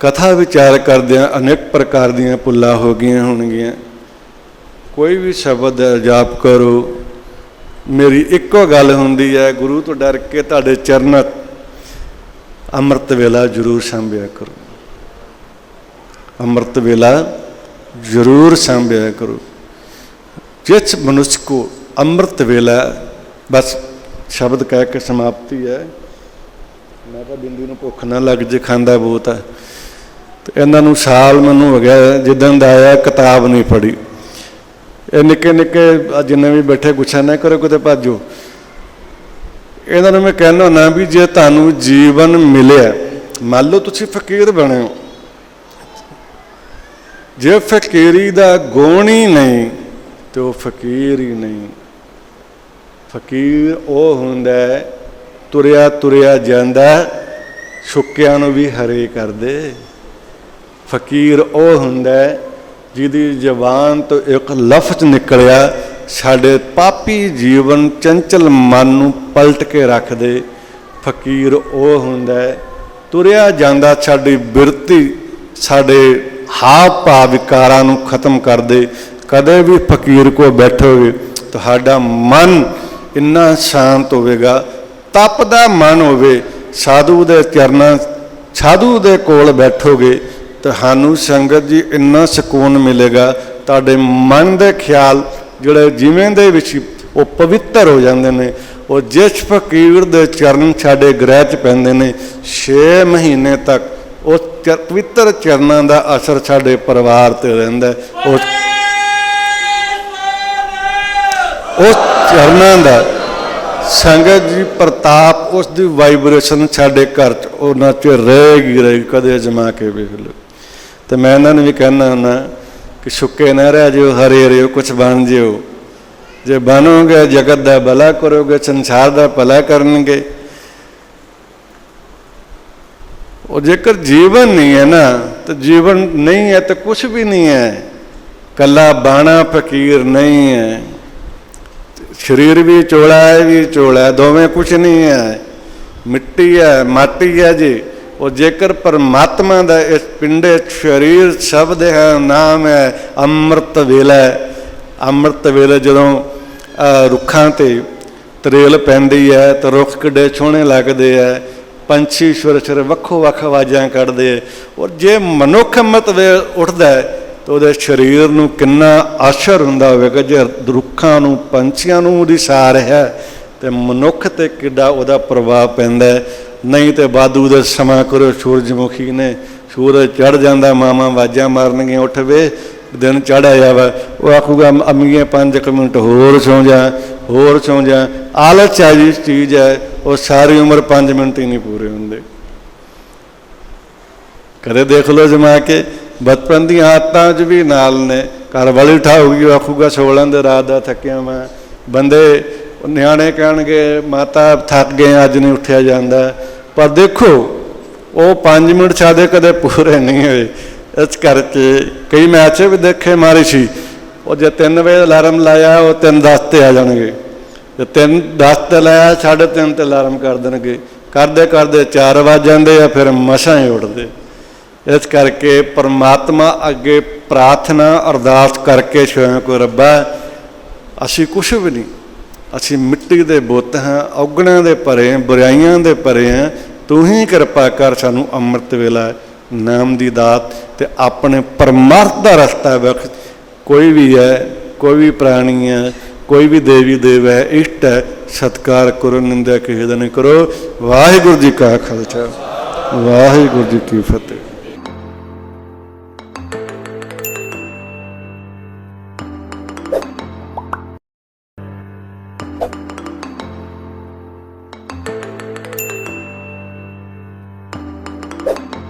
कथा विचार करदियां अनेक प्रकार दीयां भुल्लां हो गईयां होणगीयां। कोई भी शब्द जाप करो, मेरी इक्को गल हुंदी है, गुरु तो डर के तुहाडे चरण अमृत वेला जरूर सांभिया करो, अमृत वेला जरूर सांभिया करो। जिस मनुष्य को अमृत वेला, बस शब्द कह के समाप्ति है। मैं तो बिंदी नूं भुख ना लग जे, खांदा बहुत है। तो इन्हां नूं साल मैनूं हो गया जिद्दां दा आया, किताब नहीं पढ़ी। ये निक्के निक्के जिन्हें भी बैठे गुस्सा ना करो, किते भजो। इन्हां नूं मैं कहना होना भी जे तुहानूं जीवन मिलिया, मान लो तुसीं फकीर बने हो, जे फकीरी का गुण ही नहीं तो फकीर ही नहीं। फकीर वो हुंदा है तुरिया तुरिया जांदा, सुक्कियां नूं भी हरे कर दे। फकीर वो हुंदा है जिहदी जबान तो एक लफ्ज़ निकलिया साडे पापी जीवन चंचल मन नूं पलट के रख दे। फकीर वो हुंदा है तुरिया जांदा साडी बिरती, साडे हाव भाव विकारां नूं खत्म कर दे। कदे भी फकीर को बैठोगे ਤੁਹਾਡਾ ਮਨ ਇੰਨਾ ਸ਼ਾਂਤ ਹੋਵੇਗਾ। ਤਪਦਾ ਮਨ ਹੋਵੇ, ਸਾਧੂ ਦੇ ਚਰਨਾਂ, ਸਾਧੂ ਦੇ ਕੋਲ ਬੈਠੋਗੇ, ਤੁਹਾਨੂੰ ਸੰਗਤ ਜੀ ਇੰਨਾ ਸਕੂਨ ਮਿਲੇਗਾ। ਤੁਹਾਡੇ ਮਨ ਦੇ ਖਿਆਲ ਜਿਹੜੇ ਜਿਵੇਂ ਦੇ ਵਿੱਚ ਉਹ ਪਵਿੱਤਰ ਹੋ ਜਾਂਦੇ ਨੇ। ਉਹ ਜਿਸ ਫਕੀਰ ਦੇ ਚਰਨ ਸਾਡੇ ਗ੍ਰਹਿ 'ਚ ਪੈਂਦੇ ਨੇ, 6 ਮਹੀਨੇ ਤੱਕ ਉਹ ਪਵਿੱਤਰ ਚਰਨਾਂ ਦਾ ਅਸਰ ਸਾਡੇ ਪਰਿਵਾਰ 'ਤੇ ਰਹਿੰਦਾ। ਉਸ ਚਰਨਾਂ ਦਾ ਸੰਗਤ ਜੀ ਪ੍ਰਤਾਪ, ਉਸ ਦੀ ਵਾਈਬ੍ਰੇਸ਼ਨ ਸਾਡੇ ਘਰ 'ਚ ਉਹਨਾਂ 'ਚ ਰਹੇਗੀ। ਕਦੇ ਅਜਮਾ ਕੇ ਵੇਖ ਲਓ। ਤੇ ਮੈਂ ਇਹਨਾਂ ਨੂੰ ਵੀ ਕਹਿਣਾ ਹੁੰਦਾ ਕਿ ਸੁੱਕੇ ਨਾ ਰਹਿ ਜਿਓ, ਹਰੇ ਰਿਓ, ਕੁਛ ਬਣ ਜਿਓ। ਜੇ ਬਣੋਗੇ ਜਗਤ ਦਾ ਭਲਾ ਕਰੋਗੇ, ਸੰਸਾਰ ਦਾ ਭਲਾ ਕਰਨਗੇ। ਉਹ ਜੇਕਰ ਜੀਵਨ ਨਹੀਂ ਹੈ ਨਾ, ਤਾਂ ਜੀਵਨ ਨਹੀਂ ਹੈ ਤਾਂ ਕੁਛ ਵੀ ਨਹੀਂ ਹੈ। ਕੱਲਾ ਬਾਣਾ ਫਕੀਰ ਨਹੀਂ ਹੈ, ਸਰੀਰ ਵੀ ਚੋਲਾ ਹੈ, ਵੀ ਚੋਲਾ ਹੈ, ਦੋਵੇਂ ਕੁਛ ਨਹੀਂ ਹੈ। ਮਿੱਟੀ ਹੈ, ਮਾਟੀ ਹੈ ਜੀ। ਉਹ ਜੇਕਰ ਪਰਮਾਤਮਾ ਦਾ ਇਸ ਪਿੰਡੇ ਸਰੀਰ ਸ਼ਬਦ ਹੈ, ਨਾਮ ਹੈ ਅੰਮ੍ਰਿਤ ਵੇਲਾ। ਅੰਮ੍ਰਿਤ ਵੇਲੇ ਜਦੋਂ ਰੁੱਖਾਂ 'ਤੇ ਤਰੇਲ ਪੈਂਦੀ ਹੈ ਤਾਂ ਰੁੱਖ ਕਿੱਡੇ ਸੋਹਣੇ ਲੱਗਦੇ ਹੈ, ਪੰਛੀ ਸੁਰ ਵੱਖੋ ਵੱਖ ਆਵਾਜ਼ਾਂ ਕੱਢਦੇ। ਔਰ ਜੇ ਮਨੁੱਖ ਅੰਮ੍ਰਿਤ ਵੇਲੇ ਉੱਠਦਾ ਤਾਂ ਉਹਦੇ ਸਰੀਰ ਨੂੰ ਕਿੰਨਾ ਅਸਰ ਹੁੰਦਾ ਹੋਵੇਗਾ। ਜੇ ਰੁੱਖਾਂ ਨੂੰ, ਪੰਛੀਆਂ ਨੂੰ ਉਹਦੀ ਸਾਰ ਹੈ ਅਤੇ ਮਨੁੱਖ 'ਤੇ ਕਿੱਡਾ ਉਹਦਾ ਪ੍ਰਭਾਵ ਪੈਂਦਾ। ਨਹੀਂ ਤਾਂ ਵਾਧੂ ਦਾ ਸਮਾਂ ਕਰੋ, ਸੂਰਜਮੁਖੀ ਨੇ ਸੂਰਜ ਚੜ੍ਹ ਜਾਂਦਾ, ਮਾਵਾਂ ਆਵਾਜ਼ਾਂ ਮਾਰਨਗੀਆਂ, ਉੱਠ ਵੇ ਦਿਨ ਚੜ੍ਹ ਆਇਆ ਵਾ। ਉਹ ਆਖੂਗਾ ਅੰਮੀਏ 5 ਮਿੰਟ ਹੋਰ ਸੌਂ ਜਾ, ਹੋਰ ਸੌਂ ਜਾ। ਆਲਸ ਆ ਜੀ ਚੀਜ਼ ਹੈ, ਉਹ ਸਾਰੀ ਉਮਰ 5 ਮਿੰਟ ਹੀ ਨਹੀਂ ਪੂਰੇ ਹੁੰਦੇ। ਕਦੇ ਦੇਖ ਲਓ ਜਮਾ ਕੇ, ਬਚਪਨ ਦੀਆਂ ਆਦਤਾਂ 'ਚ ਵੀ ਨਾਲ ਨੇ। ਘਰ ਵਾਲੀ ਉਠਾਊਗੀ, ਉਹ ਆਖੂਗਾ 16 ਦੇ ਰਾਤ ਦਾ ਥੱਕਿਆ ਮੈਂ। ਬੰਦੇ ਨਿਆਣੇ ਕਹਿਣਗੇ ਮਾਤਾ ਥੱਕ ਗਏ, ਅੱਜ ਨਹੀਂ ਉੱਠਿਆ ਜਾਂਦਾ। ਪਰ ਦੇਖੋ ਉਹ 5 ਮਿੰਟ ਸਾਡੇ ਕਦੇ ਪੂਰੇ ਨਹੀਂ ਹੋਏ। ਇਸ ਕਰਕੇ ਕਈ ਮੈਚ ਵੀ ਦੇਖੇ ਮਾਰੀ ਸੀ, ਉਹ ਜੇ 3 ਵਜੇ ਅਲਾਰਮ ਲਾਇਆ ਉਹ 3:10 'ਤੇ ਆ ਜਾਣਗੇ। ਜੇ 3:10 'ਤੇ ਲਾਇਆ 3:30 'ਤੇ ਅਲਾਰਮ ਕਰ ਦੇਣਗੇ। ਕਰਦੇ ਕਰਦੇ 4 ਵੱਜ ਜਾਂਦੇ ਆ, ਫਿਰ ਮਸਾਂ ਹੀ ਉੱਠਦੇ। ਇਸ ਕਰਕੇ ਪਰਮਾਤਮਾ ਅੱਗੇ ਪ੍ਰਾਰਥਨਾ ਅਰਦਾਸ ਕਰਕੇ ਸਵੈਂ ਕੋ ਰੱਬਾ ਅਸੀਂ ਕੁਛ ਵੀ ਨਹੀਂ, ਅਸੀਂ ਮਿੱਟੀ ਦੇ ਬੁੱਤ ਹਾਂ, ਔਗਣਾਂ ਦੇ ਭਰੇ, ਬੁਰਾਈਆਂ ਦੇ ਭਰੇ ਹਾਂ। ਤੂੰ ਹੀ ਕਿਰਪਾ ਕਰ, ਸਾਨੂੰ ਅੰਮ੍ਰਿਤ ਵੇਲਾ ਨਾਮ ਦੀ ਦਾਤ ਅਤੇ ਆਪਣੇ ਪਰਮਾਰਥ ਦਾ ਰਸਤਾ ਬਖਸ਼। ਕੋਈ ਵੀ ਹੈ, ਕੋਈ ਵੀ ਪ੍ਰਾਣੀ ਹੈ, ਕੋਈ ਵੀ ਦੇਵੀ ਦੇਵ ਹੈ, ਇਸ਼ਟ ਹੈ, ਸਤਿਕਾਰ ਕਰੋ, ਨਿੰਦਿਆ ਕਿਸੇ ਦਾ ਨਹੀਂ ਕਰੋ। ਵਾਹਿਗੁਰੂ ਜੀ ਕਾ ਖਾਲਸਾ, ਵਾਹਿਗੁਰੂ ਜੀ ਕੀ ਫਤਿਹ। you